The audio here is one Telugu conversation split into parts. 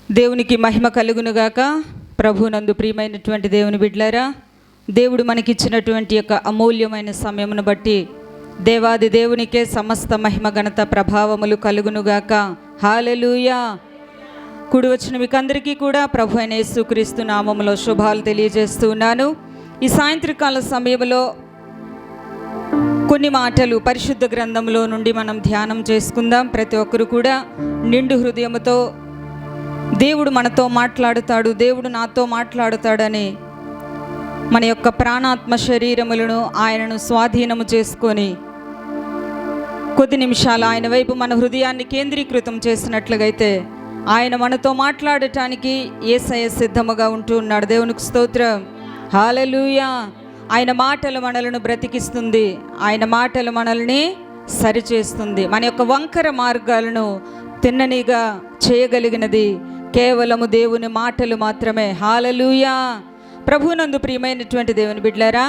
దేవునికి మహిమ కలుగునుగాక. ప్రభునందు ప్రియమైనటువంటి దేవుని బిడ్డలారా, దేవుడు మనకిచ్చినటువంటి యొక్క అమూల్యమైన సమయమును బట్టి దేవాది దేవునికే సమస్త మహిమ ఘనత ప్రభావములు కలుగునుగాక. హల్లెలూయా. కూడి వచ్చిన మీకందరికీ కూడా ప్రభు అయిన యేసుక్రీస్తు నామములో శుభాలు తెలియజేస్తూ ఉన్నాను. ఈ సాయంత్రకాల సమయంలో కొన్ని మాటలు పరిశుద్ధ గ్రంథంలో నుండి మనం ధ్యానం చేసుకుందాం. ప్రతి ఒక్కరు కూడా నిండు హృదయముతో దేవుడు మనతో మాట్లాడుతాడు, దేవుడు నాతో మాట్లాడుతాడని మన యొక్క ప్రాణాత్మ శరీరములను ఆయనను స్వాధీనము చేసుకొని కొద్ది నిమిషాలు ఆయన వైపు మన హృదయాన్ని కేంద్రీకృతం చేసినట్లుగైతే ఆయన మనతో మాట్లాడటానికి యేసయ్య సిద్ధముగా ఉంటూ ఉన్నాడు. దేవునికి స్తోత్రం. హల్లెలూయా. ఆయన మాటలు మనలను బ్రతికిస్తుంది, ఆయన మాటలు మనల్ని సరిచేస్తుంది. మన యొక్క వంకర మార్గాలను తిన్ననిగా చేయగలిగినది కేవలము దేవుని మాటలు మాత్రమే. హల్లెలూయా. ప్రభునందు ప్రియమైనటువంటి దేవుని బిడ్డలారా,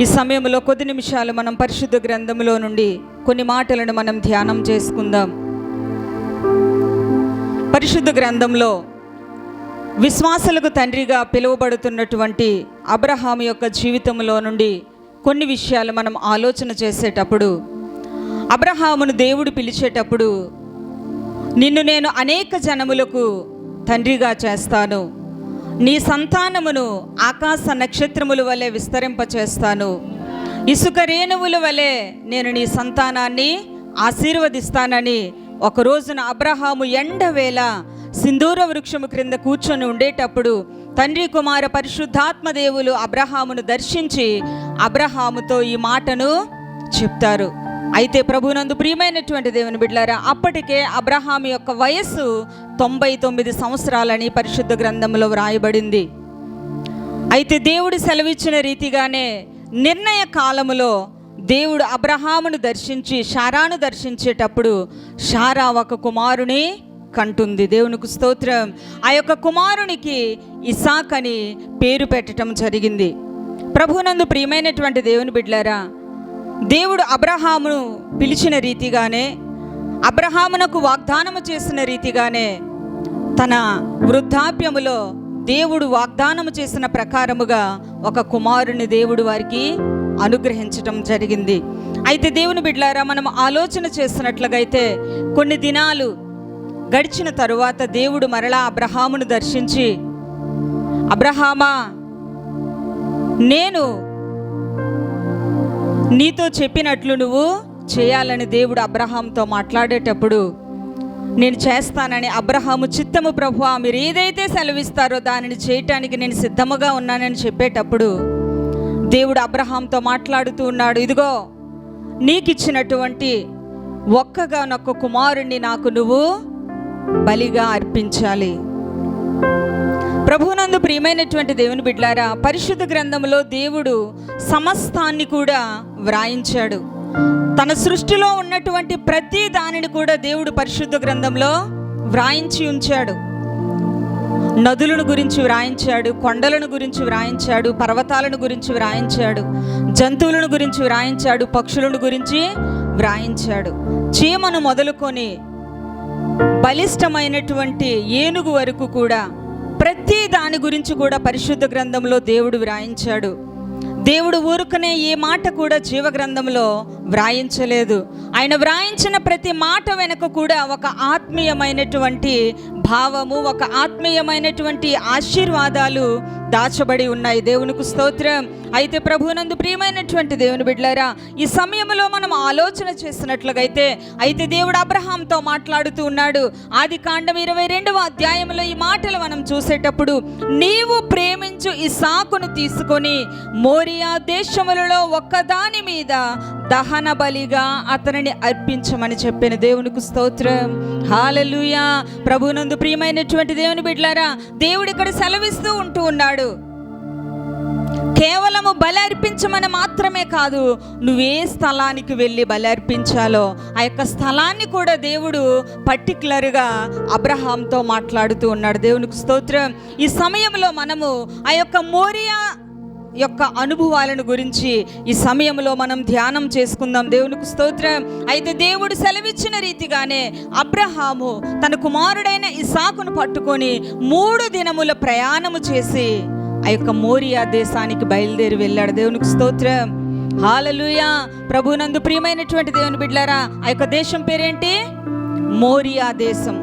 ఈ సమయంలో కొద్ది నిమిషాలు మనం పరిశుద్ధ గ్రంథంలో నుండి కొన్ని మాటలను మనం ధ్యానం చేసుకుందాం. పరిశుద్ధ గ్రంథంలో విశ్వాసులకు తండ్రిగా పిలువబడుతున్నటువంటి అబ్రహాము యొక్క జీవితంలో నుండి కొన్ని విషయాలు మనం ఆలోచన చేసేటప్పుడు, అబ్రహామును దేవుడు పిలిచేటప్పుడు, నిన్ను నేను అనేక జనములకు తండ్రిగా చేస్తాను, నీ సంతానమును ఆకాశ నక్షత్రముల వలె విస్తరింపచేస్తాను, ఇసుక రేణువుల వలె నేను నీ సంతానాన్ని ఆశీర్వదిస్తానని ఒక రోజున అబ్రహాము ఎండవేళ సింధూర వృక్షము క్రింద కూర్చొని ఉండేటప్పుడు తండ్రి కుమార పరిశుద్ధాత్మ దేవులు అబ్రహామును దర్శించి అబ్రహాముతో ఈ మాటను చెప్తారు. అయితే ప్రభునందు ప్రియమైనటువంటి దేవుని బిడ్డలారా, అప్పటికే అబ్రహాము యొక్క వయస్సు 99 సంవత్సరాలని పరిశుద్ధ గ్రంథంలో వ్రాయబడింది. అయితే దేవుడు సెలవిచ్చిన రీతిగానే నిర్ణయ కాలములో దేవుడు అబ్రహామును దర్శించి శారాను దర్శించేటప్పుడు శారా ఒక కుమారుని కంటుంది. దేవునికి స్తోత్రం. ఆ యొక్క కుమారునికి ఇసాక్ అని పేరు పెట్టడం జరిగింది. ప్రభునందు ప్రియమైనటువంటి దేవుని బిడ్డలారా, దేవుడు అబ్రహామును పిలిచిన రీతిగానే, అబ్రహామునకు వాగ్దానము చేసిన రీతిగానే తన వృద్ధాప్యములో దేవుడు వాగ్దానము చేసిన ప్రకారముగా ఒక కుమారుని దేవుడు వారికి అనుగ్రహించటం జరిగింది. అయితే దేవుని బిడ్డలారా, మనం ఆలోచన చేసినట్లుగైతే కొన్ని దినాలు గడిచిన తరువాత దేవుడు మరలా అబ్రహామును దర్శించి, అబ్రహామా, నేను నీతో చెప్పినట్లు నువ్వు చేయాలని దేవుడు అబ్రహాముతో మాట్లాడేటప్పుడు, నేను చేస్తానని అబ్రహాము చిత్తము ప్రభువా, మీరు ఏదైతే సెలవిస్తారో దానిని చేయటానికి నేను సిద్ధముగా ఉన్నానని చెప్పేటప్పుడు దేవుడు అబ్రహాముతో మాట్లాడుతూ ఉన్నాడు, ఇదిగో నీకు ఇచ్చినటువంటి ఒక్కగానొక్క కుమారుణ్ణి నాకు నువ్వు బలిగా అర్పించాలి. ప్రభునందు ప్రియమైనటువంటి దేవుని బిడ్డలారా, పరిశుద్ధ గ్రంథంలో దేవుడు సమస్తాన్ని కూడా వ్రాయించాడు. తన సృష్టిలో ఉన్నటువంటి ప్రతి దానిని కూడా దేవుడు పరిశుద్ధ గ్రంథంలో వ్రాయించి ఉంచాడు. నదులను గురించి వ్రాయించాడు, కొండలను గురించి వ్రాయించాడు, పర్వతాలను గురించి వ్రాయించాడు, జంతువులను గురించి వ్రాయించాడు, పక్షులను గురించి వ్రాయించాడు. చీమను మొదలుకొని బలిష్టమైనటువంటి ఏనుగు వరకు కూడా ప్రతి దాని గురించి కూడా పరిశుద్ధ గ్రంథంలో దేవుడు వ్రాయించాడు. దేవుడు ఊరుకునే ఏ మాట కూడా జీవ గ్రంథంలో వ్రాయించలేదు. ఆయన వ్రాయించిన ప్రతి మాట వెనుక కూడా ఒక ఆత్మీయమైనటువంటి భావము, ఒక ఆత్మీయమైనటువంటి ఆశీర్వాదాలు దాచబడి ఉన్నాయి. దేవునికి స్తోత్రం. అయితే ప్రభునందు ప్రియమైనటువంటి దేవుని బిడ్డలారా, ఈ సమయంలో మనం ఆలోచన చేసినట్లుగైతే, అయితే దేవుడు అబ్రహాంతో మాట్లాడుతూ ఉన్నాడు. ఆదికాండం 22వ అధ్యాయంలో ఈ మాటలు మనం చూసేటప్పుడు, నీవు ప్రేమించు ఇస్సాకును తీసుకొని మోరియా దేశములలో ఒక్కదాని మీద దహన బలిగా అతనిని అర్పించమని చెప్పిన. దేవునికి స్తోత్రం. హల్లెలూయా. ప్రభునందు ప్రియమైనటువంటి దేవుని బిడ్డలారా, దేవుడు ఇక్కడ సెలవిస్తూ ఉంటూ ఉన్నాడు, కేవలము బలి అర్పించమని మాత్రమే కాదు, నువ్వే స్థలానికి వెళ్ళి బలి అర్పించాలో ఆ యొక్క స్థలాన్ని కూడా దేవుడు పర్టికులర్గా అబ్రహాంతో మాట్లాడుతూ ఉన్నాడు. దేవునికి స్తోత్రం. ఈ సమయంలో మనము ఆ యొక్క మోరియా యొక్క అనుభవాలను గురించి ఈ సమయంలో మనం ధ్యానం చేసుకుందాం. దేవునికి స్తోత్రం. అయితే దేవుడు సెలవిచ్చిన రీతిగానే అబ్రహాము తన కుమారుడైన ఇస్సాకును పట్టుకొని 3 దినముల ప్రయాణము చేసి ఆ యొక్క మోరియా దేశానికి బయలుదేరి వెళ్ళాడు. దేవునికి స్తోత్రం. హల్లెలూయా. ప్రభునందు ప్రియమైనటువంటి దేవుని బిడ్డలారా, ఆ యొక్క దేశం పేరేంటి? మోరియా దేశం.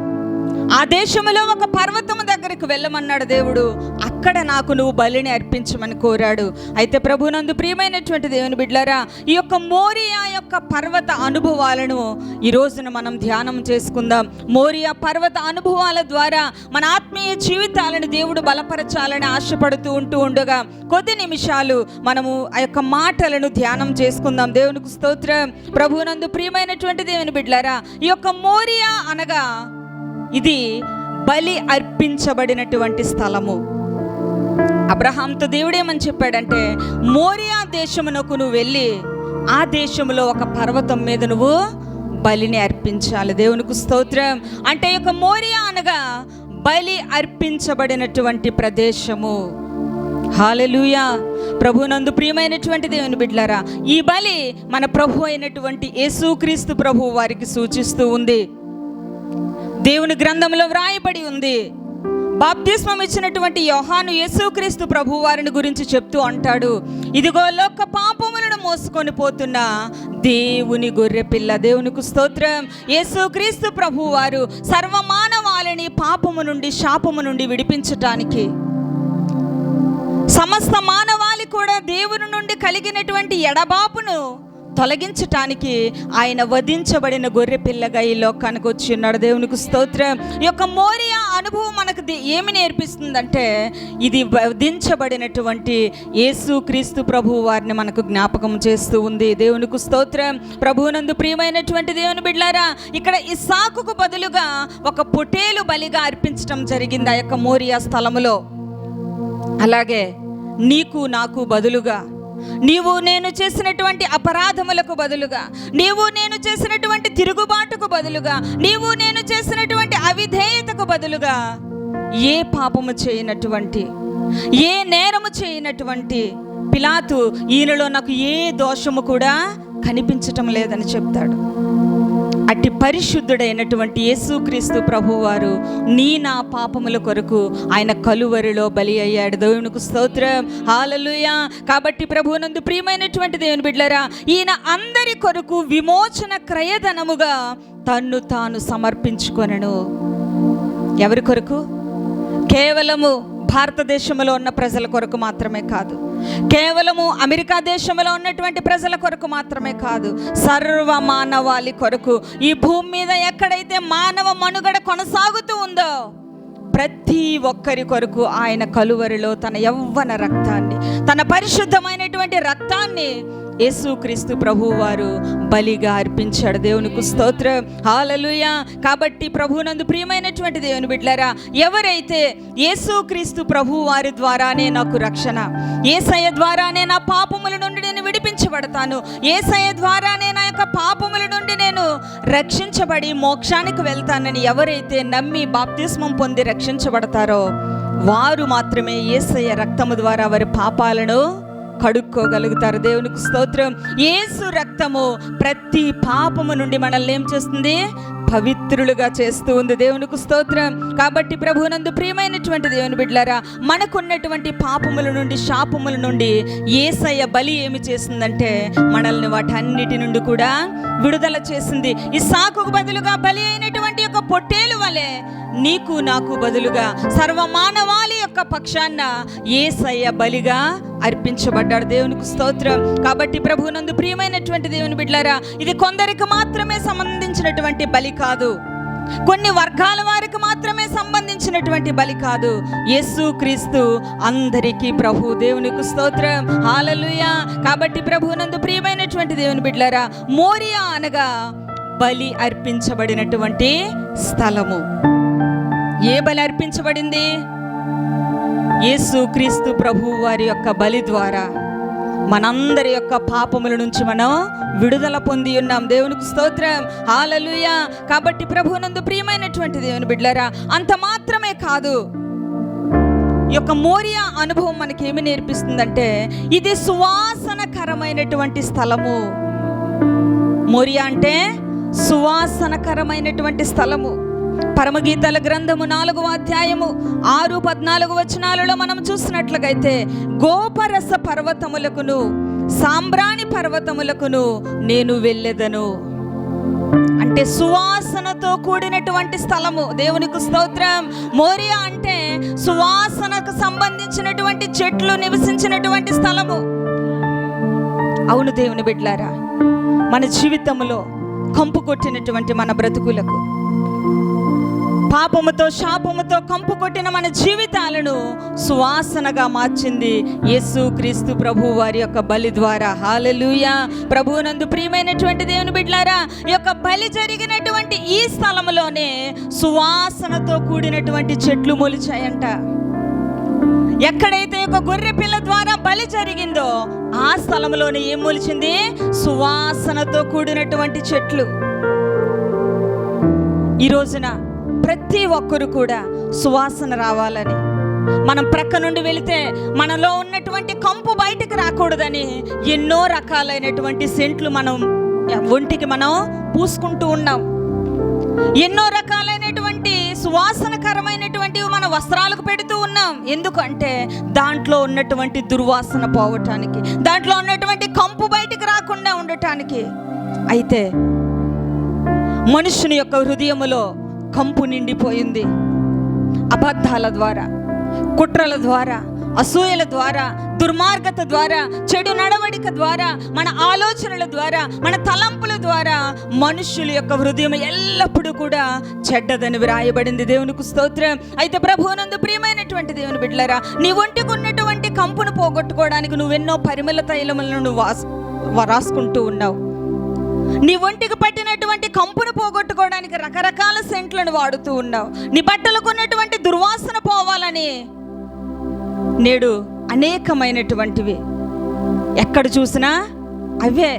ఆ దేశంలో ఒక పర్వతము దగ్గరికి వెళ్ళమన్నాడు దేవుడు. అక్కడ నాకు నువ్వు బలిని అర్పించమని కోరాడు. అయితే ప్రభునందు ప్రియమైనటువంటి దేవుని బిడ్డలారా, ఈ యొక్క మోరియా యొక్క పర్వత అనుభవాలను ఈ రోజున మనం ధ్యానం చేసుకుందాం. మోరియా పర్వత అనుభవాల ద్వారా మన ఆత్మీయ జీవితాలను దేవుడు బలపరచాలని ఆశపడుతూ ఉండగా కొద్ది నిమిషాలు మనము ఆ యొక్క మాటలను ధ్యానం చేసుకుందాం. దేవునికి స్తోత్రం. ప్రభునందు ప్రియమైనటువంటి దేవుని బిడ్డలారా, ఈ యొక్క మోరియా అనగా ఇది బలి అర్పించబడినటువంటి స్థలము. అబ్రహాంతో దేవుడేమని చెప్పాడంటే, మోరియా దేశమునకు నువ్వు వెళ్ళి ఆ దేశంలో ఒక పర్వతం మీద నువ్వు బలిని అర్పించాలి. దేవునికి స్తోత్రం. అంటే ఈ యొక్క మోరియా అనగా బలి అర్పించబడినటువంటి ప్రదేశము. హల్లెలూయా. ప్రభునందు ప్రియమైనటువంటి దేవుని బిడ్డలారా, ఈ బలి మన ప్రభు అయినటువంటి యేసుక్రీస్తు ప్రభు వారికి సూచిస్తూ ఉంది. దేవుని గ్రంథంలో వ్రాయబడి ఉంది. బాప్తిస్మం ఇచ్చినటువంటి యోహాను యేసుక్రీస్తు ప్రభు వారిని గురించి చెప్తూ అంటాడు, ఇదిగో లోక పాపములను మోసుకొని పోతున్న దేవుని గొర్రె పిల్ల. దేవునికి స్తోత్రం. యేసుక్రీస్తు ప్రభు వారు సర్వమానవాళిని పాపము నుండి శాపము నుండి విడిపించటానికి, సమస్త మానవాళి కూడా దేవుని నుండి కలిగినటువంటి ఎడబాపును తొలగించటానికి ఆయన వధించబడిన గొర్రె పిల్లగా ఈ లోకానికి వచ్చి ఉన్నాడు. దేవునికి స్తోత్రం. ఈ యొక్క మోరియా అనుభవం మనకు ఏమి నేర్పిస్తుందంటే, ఇది వధించబడినటువంటి యేసుక్రీస్తు ప్రభు వారిని మనకు జ్ఞాపకం చేస్తూ ఉంది. దేవునికి స్తోత్రం. ప్రభువునందు ప్రియమైనటువంటి దేవుని బిడ్డలారా, ఇక్కడ ఇస్సాకుకు బదులుగా ఒక పొటేలు బలిగా అర్పించడం జరిగింది ఆ యొక్క మోరియా స్థలములో. అలాగే నీకు నాకు బదులుగా, నీవు నేను చేసినటువంటి అపరాధములకు బదులుగా, నీవు నేను చేసినటువంటి తిరుగుబాటుకు బదులుగా, నీవు నేను చేసినటువంటి అవిధేయతకు బదులుగా, ఏ పాపము చేయనటువంటి, ఏ నేరము చేయనటువంటి పిలాతు, ఈయనలో నాకు ఏ దోషము కూడా కనిపించటం లేదని చెప్తాడు. అట్టి పరిశుద్ధుడైనటువంటి యేసుక్రీస్తు ప్రభువారు నీ నా పాపముల కొరకు ఆయన కలువరిలో బలి అయ్యాడు. దేవునికి స్తోత్రం. హల్లెలూయా. కాబట్టి ప్రభువునందు ప్రియమైనటువంటి దేవుని బిడ్డలారా, ఈయన అందరి కొరకు విమోచన క్రయధనముగా తన్ను తాను సమర్పించుకొనెను. ఎవరి కొరకు? కేవలము భారతదేశంలో ఉన్న ప్రజల కొరకు మాత్రమే కాదు, కేవలము అమెరికా దేశంలో ఉన్నటువంటి ప్రజల కొరకు మాత్రమే కాదు, సర్వ మానవాళి కొరకు. ఈ భూమి మీద ఎక్కడైతే మానవ మనుగడ కొనసాగుతూ ఉందో ప్రతి ఒక్కరి కొరకు ఆయన కలువరిలో తన యవ్వన రక్తాన్ని, తన పరిశుద్ధమైనటువంటి రక్తాన్ని యేసుక్రీస్తు ప్రభువారు బలిగా అర్పించాడు. దేవునికి స్తోత్రం. హల్లెలూయా. కాబట్టి ప్రభువునందు ప్రియమైనటువంటి దేవుని బిడ్డలారా, ఎవరైతే యేసుక్రీస్తు ప్రభువారి ద్వారానే నాకు రక్షణ, యేసయ్య ద్వారానే నా పాపముల నుండి నేను విడిపించబడతాను, యేసయ్య ద్వారానే నా యొక్క పాపముల నుండి నేను రక్షించబడి మోక్షానికి వెళ్తానని ఎవరైతే నమ్మి బాప్తిస్మం పొంది రక్షించబడతారో వారు మాత్రమే యేసయ్య రక్తము ద్వారా వారి పాపాలను కడుక్కోగలుగుతారు. దేవునికి స్తోత్రం. యేసు రక్తము ప్రతి పాపము నుండి మనల్ని ఏం చేస్తుంది? పవిత్రులుగా చేస్తూ ఉంది. దేవునికి స్తోత్రం. కాబట్టి ప్రభువునందు ప్రియమైనటువంటి దేవుని బిడ్డలారా, మనకున్నటువంటి పాపముల నుండి శాపముల నుండి యేసయ్య బలి ఏమి చేసిందంటే మనల్ని వాటన్నిటి నుండి కూడా విడుదల చేసింది. ఇస్సాకుకు బదులుగా బలి అయినటువంటి యొక్క పొట్టేలు వలె నీకు నాకు బదులుగా సర్వమానవాళి యొక్క పక్షాన యేసయ్య బలిగా అర్పించబడ్డాడు. దేవునికి స్తోత్రం. కాబట్టి ప్రభువునందు ప్రియమైనటువంటి దేవుని బిడ్డలారా, ఇది కొందరికి మాత్రమే సంబంధించినటువంటి బలి కాదు, కొన్ని వర్గాల వారికి మాత్రమే సంబంధించినటువంటి బలి కాదు. యేసుక్రీస్తు అందరికీ ప్రభు. దేవునికి స్తోత్రం. హల్లెలూయా. కాబట్టి ప్రభువునందు ప్రియమైనటువంటి దేవుని బిడ్డలారా, మోరియా అనగా బలి అర్పించబడినటువంటి స్థలము. ఏ బలి అర్పించబడింది? యేసుక్రీస్తు ప్రభు వారి యొక్క బలి ద్వారా మనందరి యొక్క పాపముల నుంచి మనం విడుదల పొంది ఉన్నాం. దేవునికి స్తోత్రం. హల్లెలూయా. కాబట్టి ప్రభువునందు ప్రియమైనటువంటి దేవుని బిడ్డలారా, అంత మాత్రమే కాదు, ఈ యొక్క మోరియా అనుభవం మనకి ఏమి నేర్పిస్తుందంటే, ఇది సువాసనకరమైనటువంటి స్థలము. మోరియా అంటే సువాసనకరమైనటువంటి స్థలము. పరమగీతాల గ్రంథము 4వ అధ్యాయము 6-14 వచనాలలో మనం చూసినట్లుగైతే, గోపరస పర్వతములకును సాంబ్రాణి పర్వతములకును నేను వెళ్ళెదను. అంటే సువాసనతో కూడినటువంటి స్థలము. దేవునికి స్తోత్రం. మోరియా అంటే సువాసనకు సంబంధించినటువంటి చెట్లు నివసించినటువంటి స్థలము. అవును దేవుని బిడ్డలారా, మన జీవితంలో కంపు కొట్టినటువంటి మన బ్రతుకులకు, పాపముతో శాపముతో కంపు కొట్టిన మన జీవితాలను సువాసనగా మార్చింది యేసు క్రీస్తు ప్రభు వారి యొక్క బలి ద్వారా. హల్లెలూయా. ప్రభువునందు ప్రియమైనటువంటి దేవుని బిడ్డలారా, ఈ యొక్క బలి జరిగినటువంటి ఈ స్థలములోనే సువాసనతో కూడినటువంటి చెట్లు మొలిచాయంట. ఎక్కడైతే ఒక గొర్రె పిల్ల ద్వారా బలి జరిగిందో ఆ స్థలంలోనే ఏం మొలిచింది? సువాసనతో కూడినటువంటి చెట్లు. ఈ రోజున ప్రతి ఒక్కరు కూడా సువాసన రావాలని, మనం ప్రక్క నుండి వెళితే మనలో ఉన్నటువంటి కంపు బయటికి రాకూడదని ఎన్నో రకాలైనటువంటి సెంట్లు మనం ఒంటికి మనం పూసుకుంటూ ఉన్నాం. ఎన్నో రకాలైనటువంటి సువాసనకరమైనటువంటివి మన వస్త్రాలకు పెడుతూ ఉన్నాం. ఎందుకంటే దాంట్లో ఉన్నటువంటి దుర్వాసన పోవటానికి, దాంట్లో ఉన్నటువంటి కంపు బయటికి రాకుండా ఉండటానికి. అయితే మనుషుని యొక్క హృదయములో కంపు నిండిపోయింది. అబద్ధాల ద్వారా, కుట్రల ద్వారా, అసూయల ద్వారా, దుర్మార్గత ద్వారా, చెడు నడవడిక ద్వారా, మన ఆలోచనల ద్వారా, మన తలంపుల ద్వారా మనుషుల యొక్క హృదయం ఎల్లప్పుడూ కూడా చెడ్డదని వ్రాయబడింది. దేవునికి స్తోత్రం. అయితే ప్రభువునందు ప్రియమైనటువంటి దేవుని బిడ్డలారా, నీ ఒంటికి ఉన్నటువంటి కంపును పోగొట్టుకోవడానికి నువ్వెన్నో పరిమళ తైలములను నువ్వు రాసుకుంటూ ఉన్నావు. నీ ఒంటికి పట్టినటువంటి కంపును పోగొట్టుకోవడానికి రకరకాల సెంట్లను వాడుతూ ఉన్నావు. నీ బట్టలకు ఉన్నటువంటి దుర్వాసన పోవాలని నేడు అనేకమైనటువంటివి ఎక్కడ చూసినా అవే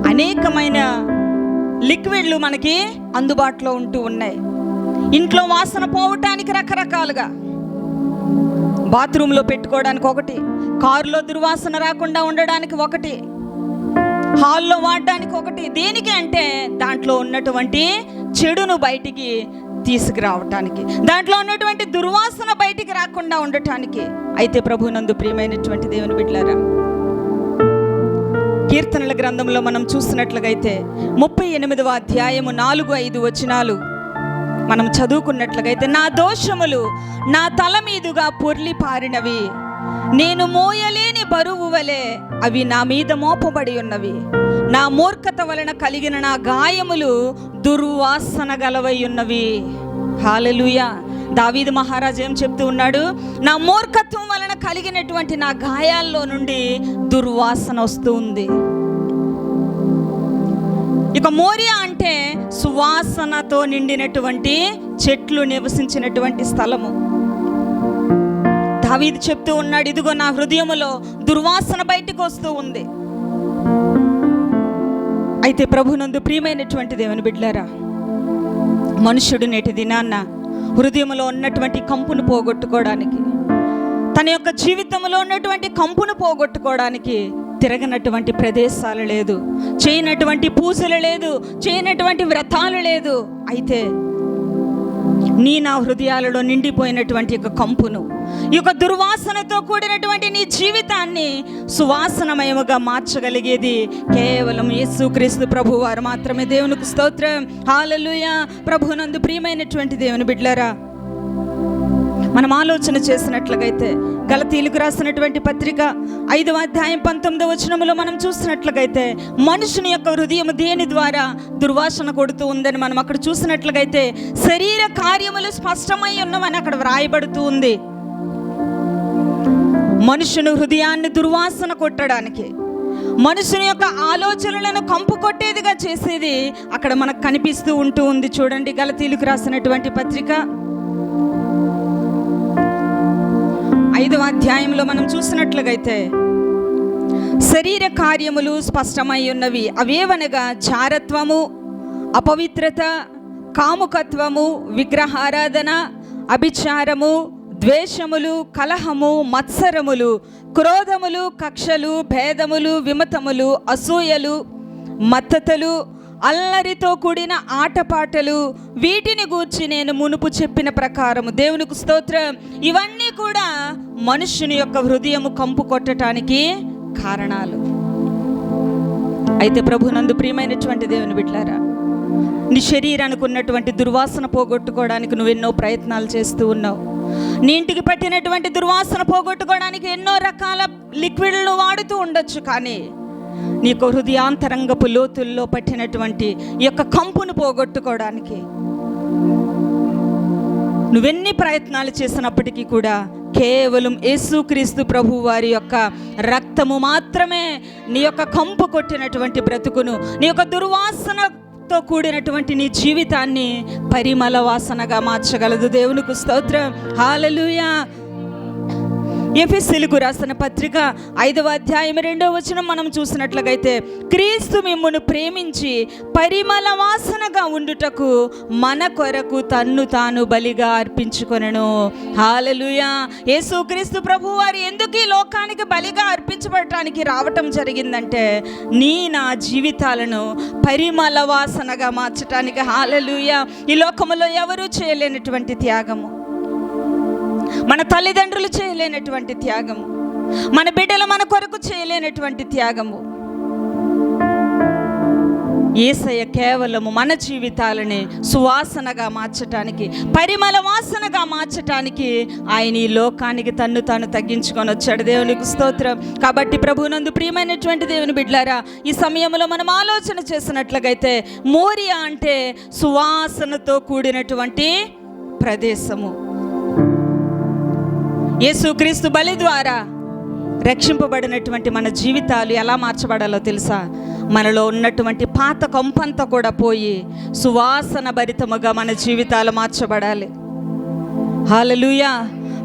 అనేకమైన లిక్విడ్లు మనకి అందుబాటులో ఉంటూ ఉన్నాయి. ఇంట్లో వాసన పోవటానికి రకరకాలుగా, బాత్రూంలో పెట్టుకోవడానికి ఒకటి, కారులో దుర్వాసన రాకుండా ఉండడానికి ఒకటి, హాల్లో వాడడానికి ఒకటి. దేనికి అంటే దాంట్లో ఉన్నటువంటి చెడును బయటికి తీసుకురావటానికి, దాంట్లో ఉన్నటువంటి దుర్వాసన బయటికి రాకుండా ఉండటానికి. అయితే ప్రభువునందు ప్రియమైనటువంటి దేవుని బిడ్డలారా, కీర్తనల గ్రంథంలో మనం చూసినట్లుగైతే 38వ అధ్యాయము 4-5 వచనాలు మనం చదువుకున్నట్లుగైతే, నా దోషములు నా తల మీదుగా పొర్లి పారినవి, నేను మోయలేని బరువు వలె అవి నా మీద మోపబడి ఉన్నవి, నా మూర్ఖత వలన కలిగిన నా గాయములు దుర్వాసన గలవై ఉన్నవి. హల్లెలూయా. దావీదు మహారాజు ఏం చెప్తూ ఉన్నాడు? నా మూర్ఖత్వం వలన కలిగినటువంటి నా గాయాల్లో నుండి దుర్వాసన వస్తూ ఉంది. ఇక మోరియా అంటే సువాసనతో నిండినటువంటి చెట్లు నివసించినటువంటి స్థలము. దావీదు చెప్తూ ఉన్నాడు, ఇదిగో నా హృదయములో దుర్వాసన బయటికి వస్తూ ఉంది. అయితే ప్రభునందు ప్రియమైనటువంటి దేవుని బిడ్డలారా, మనుష్యుడు నేటి దినాన్న హృదయంలో ఉన్నటువంటి కంపును పోగొట్టుకోవడానికి, తన యొక్క జీవితంలో ఉన్నటువంటి కంపును పోగొట్టుకోవడానికి తిరగనటువంటి ప్రదేశాలు లేదు, చేయనటువంటి పూజలు లేదు, చేయనటువంటి వ్రతాలు లేదు. అయితే నా హృదయాలలో నిండిపోయినటువంటి యొక్క కంపును, ఈ యొక్క దుర్వాసనతో కూడినటువంటి నీ జీవితాన్ని సువాసనమయముగా మార్చగలిగేది కేవలం యేసుక్రీస్తు ప్రభు వారు మాత్రమే. దేవునికి స్తోత్రం. హల్లెలూయా. ప్రభువునందు ప్రియమైనటువంటి దేవుని బిడ్డలారా, మనం ఆలోచన చేసినట్లుగైతే గలతీయులకు రాసినటువంటి పత్రిక 5వ అధ్యాయం 19వ వచనములో మనం చూసినట్లుగైతే, మనుషుని యొక్క హృదయం దేని ద్వారా దుర్వాసన కొడుతూ ఉందని మనం అక్కడ చూసినట్లుగైతే శరీర కార్యములు స్పష్టమై ఉన్నవని అక్కడ వ్రాయబడుతూ ఉంది. మనుషుని హృదయాన్ని దుర్వాసన కొట్టడానికి, మనుషుని యొక్క ఆలోచనలను కంపు కొట్టేదిగా చేసేది అక్కడ మనకు కనిపిస్తూ ఉంటూ ఉంది. చూడండి, గలతీయులకు రాసినటువంటి పత్రిక 5వ అధ్యాయంలో మనం చూసినట్లుగైతే శరీర కార్యములు స్పష్టమై ఉన్నవి. అవేవనగా జారత్వము, అపవిత్రత, కాముకత్వము, విగ్రహారాధన, అభిచారము, ద్వేషములు, కలహము, మత్సరములు, క్రోధములు, కక్షలు, భేదములు, విమతములు, అసూయలు, మత్తతలు, అల్లరితో కూడిన ఆటపాటలు, వీటిని గూర్చి నేను మునుపు చెప్పిన ప్రకారము. దేవునికి స్తోత్రం. ఇవన్నీ కూడా మనుష్యుని యొక్క హృదయము కంపు కొట్టడానికి కారణాలు. అయితే ప్రభునందు ప్రియమైనటువంటి దేవుని బిడ్డలారా, నీ శరీరానికి ఉన్నటువంటి దుర్వాసన పోగొట్టుకోవడానికి నువ్వెన్నో ప్రయత్నాలు చేస్తూ ఉన్నావు. నీ ఇంటికి పట్టినటువంటి దుర్వాసన పోగొట్టుకోవడానికి ఎన్నో రకాల లిక్విడ్లు వాడుతూ ఉండొచ్చు. కానీ నీకు హృదయాంతరంగపు లోతుల్లో పట్టినటువంటి ఈ యొక్క కంపును పోగొట్టుకోవడానికి నువ్వెన్ని ప్రయత్నాలు చేసినప్పటికీ కూడా కేవలం యేసుక్రీస్తు ప్రభు వారి యొక్క రక్తము మాత్రమే నీ యొక్క కంపు కొట్టినటువంటి బ్రతుకును, నీ యొక్క దుర్వాసనతో కూడినటువంటి నీ జీవితాన్ని పరిమళ వాసనగా మార్చగలదు. దేవునికి స్తోత్రం. హల్లెలూయా. ఎఫెసీయులకు రాసిన పత్రిక 5వ అధ్యాయం 2వ వచనం మనం చూసినట్లయితే, క్రీస్తు మిమ్మును ప్రేమించి పరిమళ వాసనగా ఉండుటకు మన కొరకు తన్ను తాను బలిగా అర్పించుకొనెను. హల్లెలూయా. యేసుక్రీస్తు ప్రభు వారు ఎందుకు ఈ లోకానికి బలిగా అర్పించబడటానికి రావటం జరిగిందంటే, నా జీవితాలను పరిమళ వాసనగా మార్చటానికి. హల్లెలూయా. ఈ లోకములో ఎవరూ చేయలేనటువంటి త్యాగము, మన తల్లిదండ్రులు చేయలేనటువంటి త్యాగము, మన బిడ్డలు మన కొరకు చేయలేనటువంటి త్యాగము, యేసయ్య కేవలము మన జీవితాలని సువాసనగా మార్చటానికి, పరిమళ వాసనగా మార్చటానికి ఆయన ఈ లోకానికి తన్ను తాను తగ్గించుకొని వచ్చాడు. దేవునికి స్తోత్రం. కాబట్టి ప్రభువునందు ప్రియమైనటువంటి దేవుని బిడ్డలారా, ఈ సమయంలో మనం ఆలోచన చేసినట్లయితే, మోరియా అంటే సువాసనతో కూడినటువంటి ప్రదేశము. యేసుక్రీస్తు బలి ద్వారా రక్షింపబడినటువంటి మన జీవితాలు ఎలా మార్చబడాలో తెలుసా? మనలో ఉన్నటువంటి పాత కంపంతా కూడా పోయి సువాసన భరితముగా మన జీవితాలు మార్చబడాలి. హల్లెలూయా,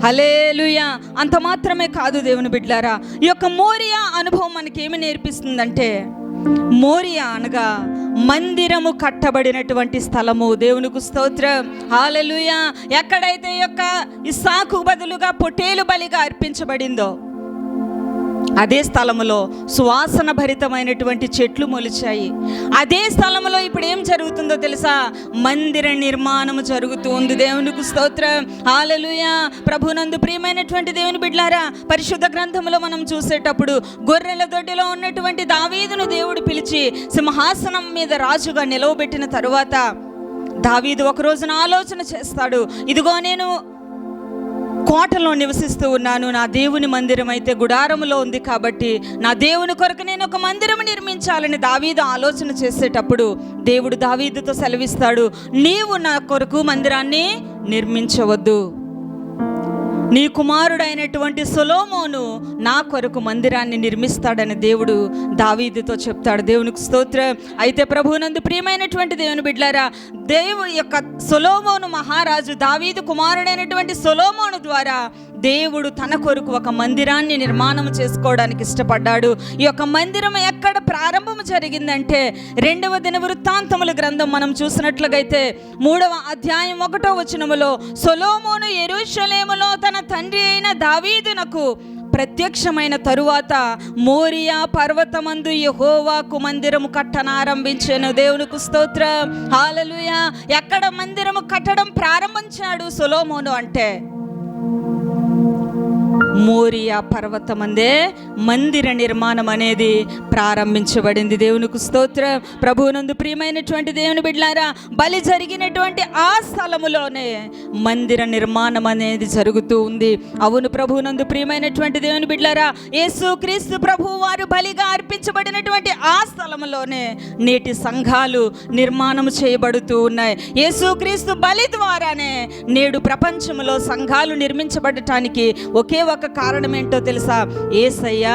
హల్లెలూయా. అంత మాత్రమే కాదు దేవుని బిడ్డలారా, ఈ యొక్క మోరియా అనుభవం మనకేమి నేర్పిస్తుందంటే, మోరియా అనగా మందిరము కట్టబడినటువంటి స్థలము. దేవునికి స్తోత్రం. హల్లెలూయా. ఎక్కడైతే యొక్క ఇస్సాకు బదులుగా పొట్టేలు బలిగా అర్పించబడిందో అదే స్థలములో సువాసన భరితమైనటువంటి చెట్లు మొలిచాయి. అదే స్థలములో ఇప్పుడు ఏం జరుగుతుందో తెలుసా? మందిర నిర్మాణం జరుగుతుంది. దేవునికి స్తోత్రం. హల్లెలూయా. ప్రభునందు ప్రియమైనటువంటి దేవుని బిడ్డలారా, పరిశుద్ధ గ్రంథంలో మనం చూసేటప్పుడు గొర్రెల దొడ్డిలో ఉన్నటువంటి దావీదును దేవుడు పిలిచి సింహాసనం మీద రాజుగా నిలవబెట్టిన తరువాత దావీదు ఒక రోజున ఆలోచన చేస్తాడు, ఇదిగో నేను కోటలో నివసిస్తూ ఉన్నాను, నా దేవుని మందిరం అయితే గుడారములో ఉంది, కాబట్టి నా దేవుని కొరకు నేను ఒక మందిరం నిర్మించాలని దావీదు ఆలోచన చేసేటప్పుడు దేవుడు దావీదుతో సెలవిస్తాడు, నీవు నా కొరకు మందిరాన్ని నిర్మించవద్దు, నీ కుమారుడైనటువంటి సొలొమోను నా కొరకు మందిరాన్ని నిర్మిస్తాడని దేవుడు దావీదుతో చెప్తాడు. దేవునికి స్తోత్రం. అయితే ప్రభువునందు ప్రియమైనటువంటి దేవుని బిడ్డలారా, దేవుని యొక్క సొలొమోను మహారాజు దావీదు కుమారుడైనటువంటి సొలొమోను ద్వారా దేవుడు తన కొరకు ఒక మందిరాన్ని నిర్మాణం చేసుకోవడానికి ఇష్టపడ్డాడు. ఈ యొక్క మందిరం ఎక్కడ ప్రారంభం జరిగిందంటే 2వ దినవృత్తాంతముల గ్రంథం మనం చూసినట్లయితే 3వ అధ్యాయం 1వ వచనములో, సొలొమోను యెరూషలేములో తన తండ్రి అయిన దావీదునకు ప్రత్యక్షమైన తరువాత మోరియా పర్వతమందు యెహోవాకు మందిరము కట్టనారంభించెను. దేవునికి స్తోత్రం. హల్లెలూయా. ఎక్కడ మందిరము కట్టడం ప్రారంభించాడు సొలొమోను అంటే మోరియా పర్వతమందే మందిర నిర్మాణం అనేది ప్రారంభించబడింది. దేవునికి స్తోత్రం. ప్రభువునందు ప్రియమైనటువంటి దేవుని బిడ్డలారా, బలి జరిగినటువంటి ఆ స్థలములోనే మందిర నిర్మాణం అనేది జరుగుతూ ఉంది. అవును ప్రభువునందు ప్రియమైనటువంటి దేవుని బిడ్డలారా, యేసుక్రీస్తు ప్రభువు వారు బలిగా అర్పించబడినటువంటి ఆ స్థలములోనే నేటి సంఘాలు నిర్మాణం చేయబడుతూ ఉన్నాయి. యేసుక్రీస్తు బలి ద్వారానే నేడు ప్రపంచంలో సంఘాలు నిర్మించబడటానికి ఒకే ఒక కారణం ఏంటో తెలుసా? యేసయ్య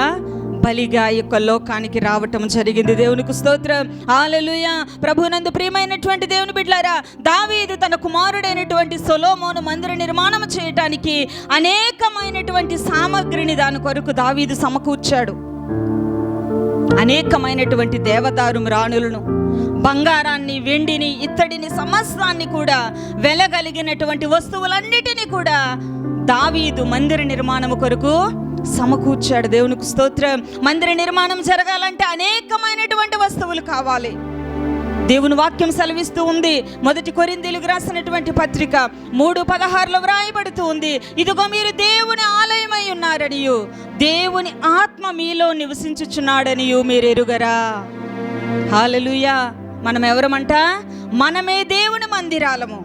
బలిగా యొక్క లోకానికి రావటం జరిగింది. దేవునికి స్తోత్రం. హల్లెలూయా. ప్రభువునందు ప్రియమైనటువంటి దేవుని బిడ్డలారా, దావీదు తన కుమారుడైనటువంటి సొలొమోను మందిర నిర్మాణం చేయటానికి అనేకమైనటువంటి సామగ్రిని దాని కొరకు దావీదు సమకూర్చాడు. అనేకమైనటువంటి దేవదారు రాణులను, బంగారాన్ని, వెండిని, ఇత్తడిని, సమస్తాన్ని కూడా, వెలగలిగినటువంటి వస్తువులన్నిటినీ కూడా దావీదు మందిర నిర్మాణము కొరకు సమకూర్చాడు. దేవునికి స్తోత్రం. మందిర నిర్మాణం జరగాలంటే అనేకమైనటువంటి వస్తువులు కావాలి. దేవుని వాక్యం సెలవిస్తూ ఉంది. 1 కొరింథీయులకు రాసినటువంటి పత్రిక 3:16 వ్రాయబడుతూ ఉంది, ఇదిగో మీరు దేవుని ఆలయమై ఉన్నారనియు దేవుని ఆత్మ మీలో నివసించుచున్నాడనియు మీరు ఎరుగరా. హల్లెలూయా. మనం ఎవరమంట? మనమే దేవుని మందిరాలము.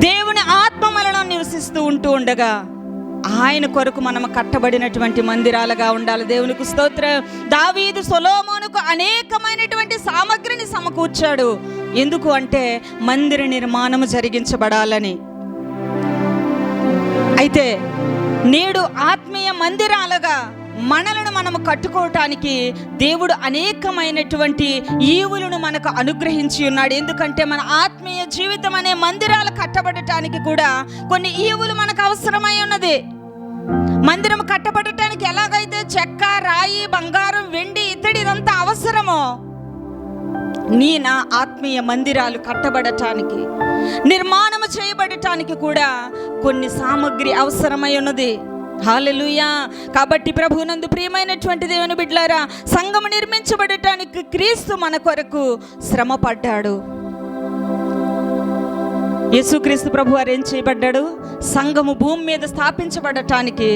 దేవుని ఆత్మ మనలో నివసిస్తూ ఉండగా ఆయన కొరకు మనం కట్టబడినటువంటి మందిరాలుగా ఉండాలి. దేవునికి స్తోత్రం. దావీదు సొలొమోనుకు అనేకమైనటువంటి సామగ్రిని సమకూర్చాడు. ఎందుకు అంటే మందిర నిర్మాణము జరిగించబడాలని. అయితే నేడు ఆత్మీయ మందిరాలుగా మనలను మనము కట్టుకోవటానికి దేవుడు అనేకమైనటువంటి ఈవులను మనకు అనుగ్రహించి ఉన్నాడు. ఎందుకంటే మన ఆత్మీయ జీవితం అనే మందిరాలు కట్టబడటానికి కూడా కొన్ని ఈవులు మనకు అవసరమై ఉన్నది. మందిరం కట్టబడటానికి ఎలాగైతే చెక్క, రాయి, బంగారం, వెండి, ఇత్తడి ఇదంతా అవసరమో, నా ఆత్మీయ మందిరాలు కట్టబడటానికి, నిర్మాణము చేయబడటానికి కూడా కొన్ని సామగ్రి అవసరమై ఉన్నది. హల్లెలూయా. కాబట్టి ప్రభువునందు ప్రియమైనటువంటి దేవుని బిడ్డలారా, సంఘము నిర్మించబడటానికి క్రీస్తు మన కొరకు శ్రమ పడ్డాడు. యేసుక్రీస్తు ప్రభు వారు ఏం చేయబడ్డాడు? సంఘము భూమి మీద స్థాపించబడటానికి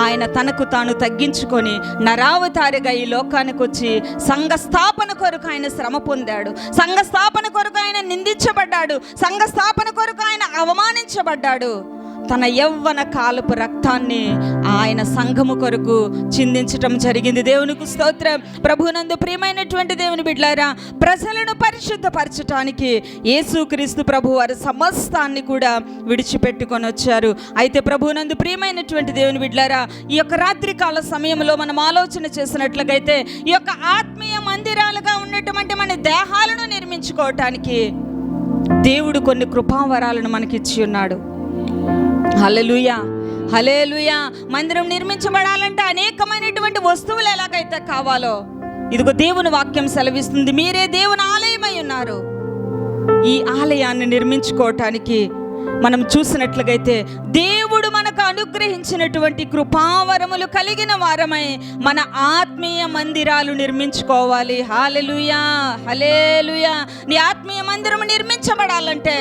ఆయన తనకు తాను తగ్గించుకొని నరావతారిగా ఈ లోకానికి వచ్చి సంఘ స్థాపన కొరకు ఆయన శ్రమ పొందాడు. సంఘ స్థాపన కొరకు ఆయన నిందించబడ్డాడు. సంఘ స్థాపన కొరకు ఆయన అవమానించబడ్డాడు. తన యవ్వన కాలపు రక్తాన్ని ఆయన సంఘము కొరకు చిందించటం జరిగింది. దేవునికి స్తోత్రం. ప్రభునందు ప్రియమైనటువంటి దేవుని బిడ్డలారా, ప్రజలను పరిశుద్ధపరచటానికి యేసుక్రీస్తు ప్రభు వారు సమస్తాన్ని కూడా విడిచిపెట్టుకొని వచ్చారు. అయితే ప్రభునందు ప్రియమైనటువంటి దేవుని బిడ్డలారా, ఈ యొక్క రాత్రికాల సమయంలో మనం ఆలోచన చేసినట్లయితే ఈ యొక్క ఆత్మీయ మందిరాలుగా ఉన్నటువంటి మన దేహాలను నిర్మించుకోవటానికి దేవుడు కొన్ని కృపావరాలను మనకిచ్చి ఉన్నాడు. హల్లెలూయా, హల్లెలూయా. మందిరం నిర్మించబడాలంటే అనేకమైనటువంటి వస్తువులు ఎలాగైతే కావాలో, ఇదిగో దేవుని వాక్యం సెలవిస్తుంది, మీరే దేవుని ఆలయమై ఉన్నారు. ఈ ఆలయాన్ని నిర్మించుకోవటానికి మనం చూసినట్లుగైతే దేవుడు మనకు అనుగ్రహించినటువంటి కృపావరములు కలిగిన వారమై మన ఆత్మీయ మందిరాలు నిర్మించుకోవాలి. హల్లెలూయా, హల్లెలూయా. నీ ఆత్మీయ మందిరం నిర్మించబడాలంటే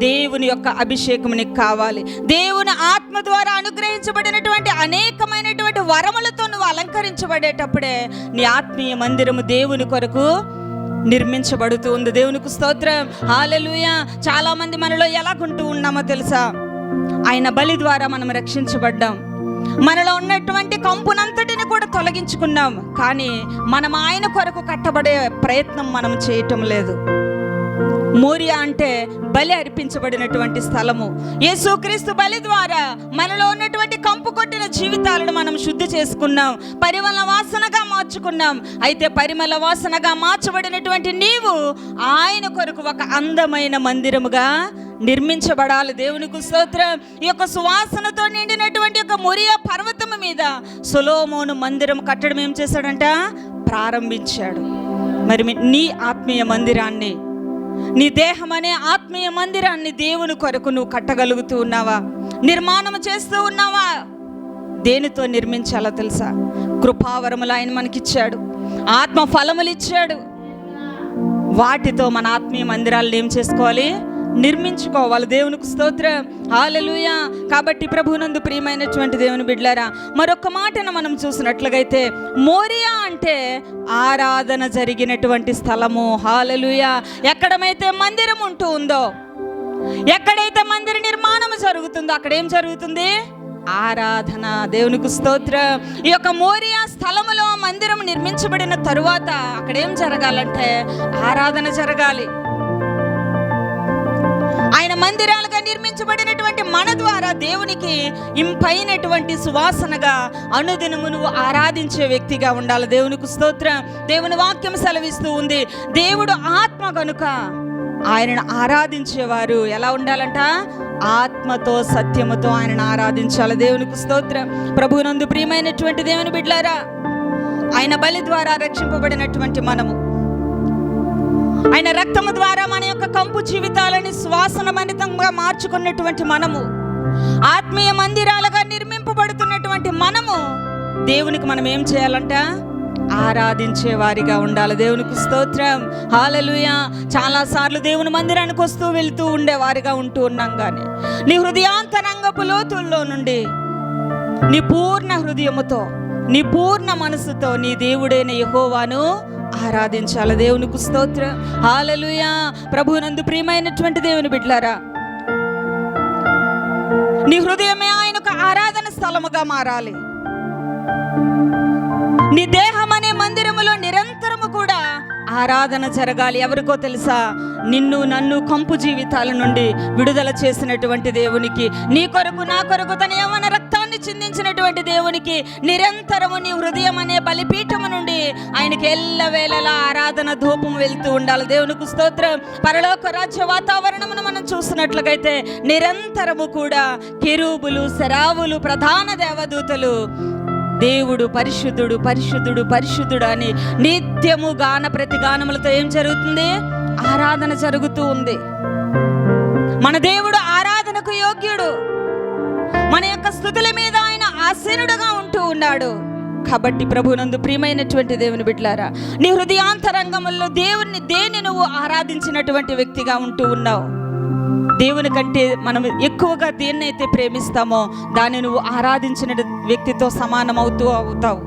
దేవుని యొక్క అభిషేకం నీకు కావాలి. దేవుని ఆత్మ ద్వారా అనుగ్రహించబడినటువంటి అనేకమైనటువంటి వరములతో నువ్వు అలంకరించబడేటప్పుడే నీ ఆత్మీయ మందిరము దేవుని కొరకు నిర్మించబడుతూ ఉంది. దేవునికి స్తోత్రం. హల్లెలూయా. చాలా మంది మనలో ఎలాగుంటూ ఉన్నామో తెలుసా? ఆయన బలి ద్వారా మనం రక్షించబడ్డాం. మనలో ఉన్నటువంటి కంపునంతటిని కూడా తొలగించుకున్నాం. కానీ మనం ఆయన కొరకు కట్టబడే ప్రయత్నం మనం చేయటం లేదు. మోరియా అంటే బలి అర్పించబడినటువంటి స్థలము. యేసుక్రీస్తు బలి ద్వారా మనలో ఉన్నటువంటి కంపు కొట్టిన జీవితాలను మనం శుద్ధి చేసుకున్నాం, పరిమళ వాసనగా మార్చుకున్నాం. అయితే పరిమళ వాసనగా మార్చబడినటువంటి నీవు ఆయన కొరకు ఒక అందమైన మందిరముగా నిర్మించబడాలి. దేవునికి స్తోత్రం. ఈ యొక్క సువాసనతో నిండినటువంటి యొక్క మోరియా పర్వతము మీద సొలొమోను మందిరం కట్టడం ఏం చేశాడంట? ప్రారంభించాడు. మరి నీ ఆత్మీయ మందిరాన్ని, నీ దేహం అనే ఆత్మీయ మందిరాన్ని దేవుని కొరకు నువ్వు కట్టగలుగుతూ ఉన్నావా? నిర్మాణం చేస్తూ ఉన్నావా? దేనితో నిర్మించాలో తెలుసా? కృపావరములు ఆయన మనకిచ్చాడు, ఆత్మ ఫలములు ఇచ్చాడు. వాటితో మన ఆత్మీయ మందిరాలను ఏం చేసుకోవాలి? నిర్మించుకోవాలి. దేవునికి స్తోత్రం. హల్లెలూయా. కాబట్టి ప్రభువునందు ప్రియమైనటువంటి దేవుని బిడ్డలారా, మరొక మాటను మనం చూసినట్లుగైతే మోరియా అంటే ఆరాధన జరిగినటువంటి స్థలము. హల్లెలూయా. ఎక్కడైతే మందిరం ఉంటూ ఉందో, ఎక్కడైతే మందిర నిర్మాణం జరుగుతుందో అక్కడ ఏం జరుగుతుంది? ఆరాధన. దేవునికి స్తోత్రం. ఈ యొక్క మోరియా స్థలములో మందిరం నిర్మించబడిన తరువాత అక్కడ ఏం జరగాలంటే ఆరాధన జరగాలి. ఆయన మందిరాలుగా నిర్మించబడినటువంటి మన ద్వారా దేవునికి ఇంపైనటువంటి సువాసనగా అనుదినము నువ్వు ఆరాధించే వ్యక్తిగా ఉండాలి. దేవునికి స్తోత్రం. దేవుని వాక్యం సెలవిస్తూ ఉంది, దేవుడు ఆత్మ కనుక ఆయనను ఆరాధించేవారు ఎలా ఉండాలంట? ఆత్మతో సత్యముతో ఆయనను ఆరాధించాలి. దేవునికి స్తోత్రం. ప్రభువునందు ప్రియమైనటువంటి దేవుని బిడ్డలారా, ఆయన బలి ద్వారా రక్షింపబడినటువంటి మనము ఆయన రక్తము ద్వారా మన యొక్క కంపు జీవితాలని సువాసనమనితంగా మార్చుకున్నటువంటి మనము, ఆత్మీయ మందిరాలుగా నిర్మింపబడుతున్నటువంటి మనము దేవునికి మనం ఏం చేయాలంట? ఆరాధించే వారిగా ఉండాలి. దేవునికి స్తోత్రం, హల్లెలూయా. చాలాసార్లు దేవుని మందిరానికి వస్తూ వెళ్తూ ఉండేవారిగా ఉంటూ ఉన్నాం, కానీ నీ హృదయాంతరంగపు లోతుల్లో నుండి నీ పూర్ణ హృదయముతో, నీ పూర్ణ మనసుతో నీ దేవుడైన యెహోవాను ఆరాధించాలి. దేవునికి స్తోత్రం, హల్లెలూయా. ప్రభువునందు ప్రియమైనటువంటి దేవుని బిడ్డలారా, నీ హృదయమే ఆయనకు ఆరాధన స్థలముగా మారాలి. నీ దేహం అనే మందిరములో నిరంతరము కూడా ఆరాధన జరగాలి. ఎవరికో తెలుసా? నిన్ను నన్ను కంపు జీవితాల నుండి విడుదల చేసినటువంటి దేవునికి, నీ కొరకు నా కొరకు తన యవ్వన రక్తాన్ని చిందించినటువంటి దేవునికి నిరంతరము నీ హృదయం అనే బలిపీఠము నుండి ఆయనకి ఎల్లవేళలా ఆరాధన ధూపం వెళ్తూ ఉండాలి. దేవునికి స్తోత్రం. పరలోక రాజ్య వాతావరణమును మనం చూసినట్లయితే నిరంతరము కూడా కెరూబులు, సెరావులు, ప్రధాన దేవదూతలు దేవుడు పరిశుద్ధుడు పరిశుద్ధుడు పరిశుద్ధుడు అని నిత్యము గాన ప్రతిగానములతో ఏం జరుగుతుంది? ఆరాధన జరుగుతూ ఉంది. మన దేవుడు ఆరాధనకు యోగ్యుడు. మన యొక్క స్తుతుల మీద ఆయన ఆసీనుడుగా ఉంటూ ఉన్నాడు. కాబట్టి ప్రభునందు ప్రియమైనటువంటి దేవుని బిడ్డలారా, నీ హృదయాంతరంగముల్లో దేన్ని నువ్వు ఆరాధించినటువంటి వ్యక్తిగా ఉంటూ ఉన్నావు. దేవుని కంటే మనం ఎక్కువగా దేన్నైతే ప్రేమిస్తామో దాన్ని నువ్వు ఆరాధించిన వ్యక్తితో సమానమవుతావు.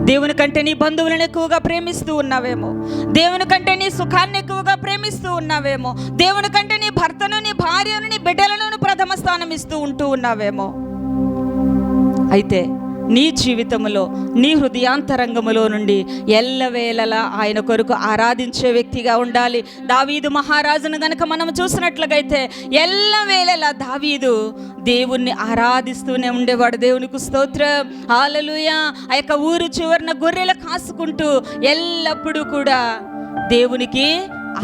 దేవుని కంటే నీ బంధువులను ఎక్కువగా ప్రేమిస్తూ ఉన్నావేమో, దేవుని కంటే నీ సుఖాన్ని ఎక్కువగా ప్రేమిస్తూ ఉన్నావేమో, దేవుని కంటే నీ భర్తను, నీ భార్యను, నీ బిడ్డలను ప్రథమ స్థానం ఇస్తూ ఉంటూ ఉన్నావేమో. అయితే నీ జీవితంలో, నీ హృదయాంతరంగములో నుండి ఎల్లవేళలా ఆయన కొరకు ఆరాధించే వ్యక్తిగా ఉండాలి. దావీదు మహారాజును గనక మనం చూసినట్లయితే ఎల్లవేళలా దావీదు దేవుణ్ణి ఆరాధిస్తూనే ఉండేవాడు. దేవునికి స్తోత్రం, హల్లెలూయా. ఆ యొక్క ఊరు చివరన గొర్రెలు కాసుకుంటూ ఎల్లప్పుడూ కూడా దేవునికి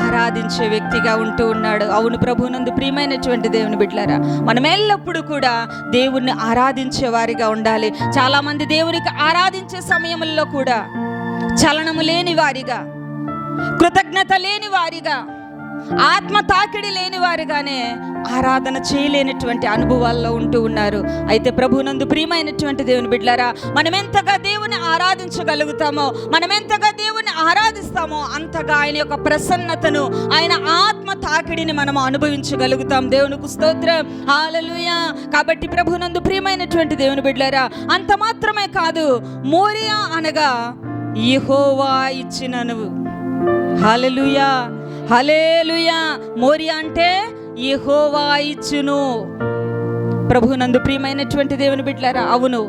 ఆరాధించే వ్యక్తిగా ఉంటూ ఉన్నాడు. అవును ప్రభునందు ప్రియమైనటువంటి దేవుని బిడ్డలారా, మనం ఎల్లప్పుడూ కూడా దేవుణ్ణి ఆరాధించే వారిగా ఉండాలి. చాలా మంది దేవునికి ఆరాధించే సమయంలో కూడా చలనము లేని వారిగా, కృతజ్ఞత లేని వారిగా, ఆత్మ తాకిడి లేని వారిగానే ఆరాధన చేయలేనటువంటి అనుభవాల్లో ఉంటూ ఉన్నారు. అయితే ప్రభునందు ప్రియమైనటువంటి దేవుని బిడ్డలారా, మనం ఎంతగా దేవుని ఆరాధించగలుగుతామో, మనం ఎంతగా దేవుని ఆరాధిస్తామో అంతగా ఆయన యొక్క ప్రసన్నతను, ఆయన ఆత్మ తాకిడిని మనం అనుభవించగలుగుతాం. దేవునికి స్తోత్రం, హల్లెలూయా. కాబట్టి ప్రభునందు ప్రియమైనటువంటి దేవుని బిడ్డలారా, అంత మాత్రమే కాదు, మోరియా అనగా యెహోవా ఇచ్చినను. హల్లెలూయా, హల్లెలూయా. మోరియా అంటే యెహోవా ఇచ్చును. ప్రభునందు ప్రియమైనటువంటి దేవుని బిడ్డలారా, అవును,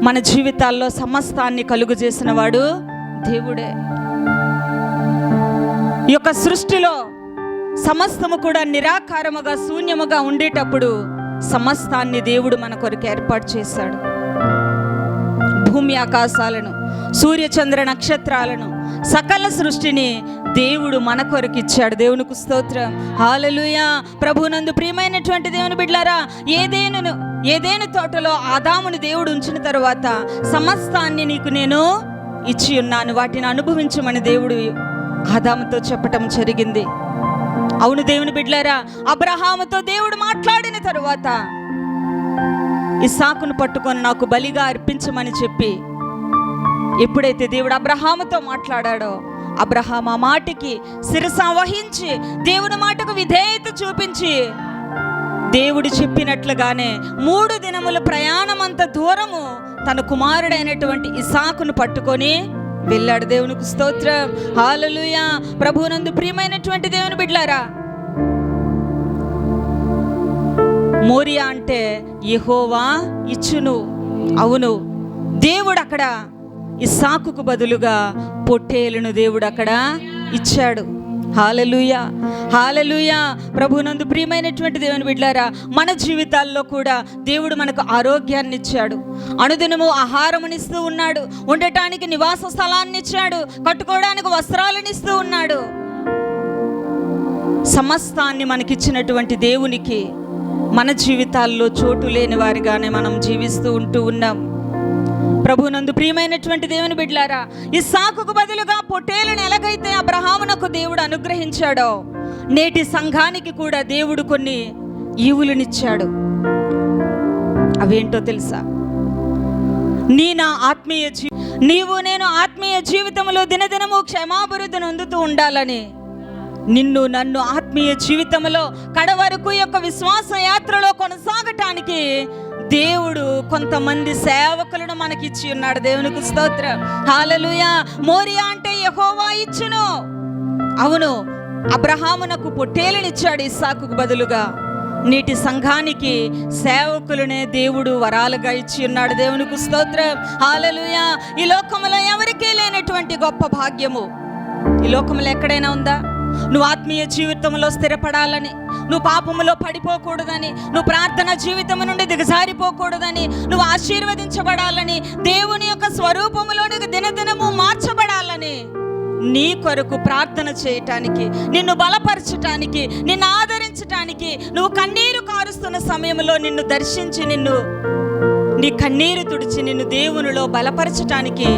మన జీవితాల్లో సమస్తాన్ని కలుగు చేసిన వాడు దేవుడే. ఈ యొక్క సృష్టిలో సమస్తము కూడా నిరాకారముగా, శూన్యముగా ఉండేటప్పుడు సమస్తాన్ని దేవుడు మన కొరకు ఏర్పాటు చేశాడు. భూమి ఆకాశాలను, సూర్య చంద్ర నక్షత్రాలను, సకల సృష్టిని దేవుడు మన కొరకు ఇచ్చాడు. దేవునికి స్తోత్రం, హల్లెలూయా. ప్రభునందు ప్రియమైనటువంటి దేవుని బిడ్డలారా, ఏదేను తోటలో ఆదాముని దేవుడు ఉంచిన తరువాత సమస్తాన్ని నీకు నేను ఇచ్చి ఉన్నాను, వాటిని అనుభవించమని దేవుడు ఆదాముతో చెప్పటం జరిగింది. అవును దేవుని బిడ్డలారా, అబ్రహాముతో దేవుడు మాట్లాడిన తరువాత ఇస్సాకును పట్టుకొని నాకు బలిగా అర్పించమని చెప్పి ఎప్పుడైతే దేవుడు అబ్రహాముతో మాట్లాడాడో, అబ్రహాం ఆ మాటకి శిరస వహించి దేవుని మాటకు విధేయత చూపించి దేవుడు చెప్పినట్లుగానే 3 దినముల ప్రయాణం అంత దూరము తన కుమారుడైనటువంటి ఇస్సాకును పట్టుకొని వెళ్ళాడు. దేవునికి స్తోత్రం, హల్లెలూయా. ప్రభువునందు ప్రియమైనటువంటి దేవుని బిడ్డలారా, మోరియా అంటే యెహోవా ఇచ్చును. అవును, దేవుడు అక్కడ ఇస్సాకుకు బదులుగా పొట్టేలును దేవుడు అక్కడ ఇచ్చాడు. హల్లెలూయా, హల్లెలూయా. ప్రభువునందు ప్రియమైనటువంటి దేవుని బిడ్డలారా, మన జీవితాల్లో కూడా దేవుడు మనకు ఆరోగ్యాన్ని ఇచ్చాడు, అనుదినము ఆహారమునిస్తూ ఉన్నాడు, ఉండటానికి నివాస స్థలాన్ని ఇచ్చాడు, కట్టుకోవడానికి వస్త్రాలను ఇస్తూ ఉన్నాడు. సమస్తాన్ని మనకిచ్చినటువంటి దేవునికి మన జీవితాల్లో చోటు లేని వారిగానే మనం జీవిస్తూ ఉంటూ ఉన్నాం. ప్రభునందు ప్రియమైనటువంటి దేవుని బిడ్డలారా, ఇస్సాకుకు బదులుగా పొట్టేలును ఎలాగైతే అబ్రహామునకు దేవుడు అనుగ్రహించాడో, నేటి సంఘానికి కూడా దేవుడు కొన్ని ఈవులనిచ్చాడు. అవేంటో తెలుసా? నీవు నేను ఆత్మీయ జీవితంలో దినదినము క్షమాభివృద్ధి నొందుతూ ఉండాలని, నిన్ను నన్ను ఆత్మీయ జీవితంలో కడవరకు యొక్క విశ్వాస యాత్రలో కొనసాగటానికి దేవుడు కొంతమంది సేవకులను మనకిచ్చి ఉన్నాడు. దేవునికి స్తోత్రం, హల్లెలూయా. మోరియా అంటే యెహోవా ఇచ్చును. అవును, అబ్రహామునకు పొట్టేలునిచ్చాడు ఇస్సాకుకు బదులుగా. నేటి సంఘానికి సేవకులనే దేవుడు వరాలుగా ఇచ్చి ఉన్నాడు. దేవునికి స్తోత్రం, హల్లెలూయా. ఈ లోకంలో ఎవరికీ లేనటువంటి గొప్ప భాగ్యము ఈ లోకంలో ఎక్కడైనా ఉందా? నువ్వు ఆత్మీయ జీవితంలో స్థిరపడాలని, నువ్వు పాపములో పడిపోకూడదని, నువ్వు ప్రార్థన జీవితం నుండి దిగజారిపోకూడదని, నువ్వు ఆశీర్వదించబడాలని, దేవుని యొక్క స్వరూపములోనికి దినదినము మార్చబడాలని, నీ కొరకు ప్రార్థన చేయటానికి, నిన్ను బలపరచటానికి, నిన్ను ఆదరించటానికి, నువ్వు కన్నీరు కారుస్తున్న సమయంలో నిన్ను దర్శించి నీ కన్నీరు తుడిచి నిన్ను దేవునిలో బలపరచటానికి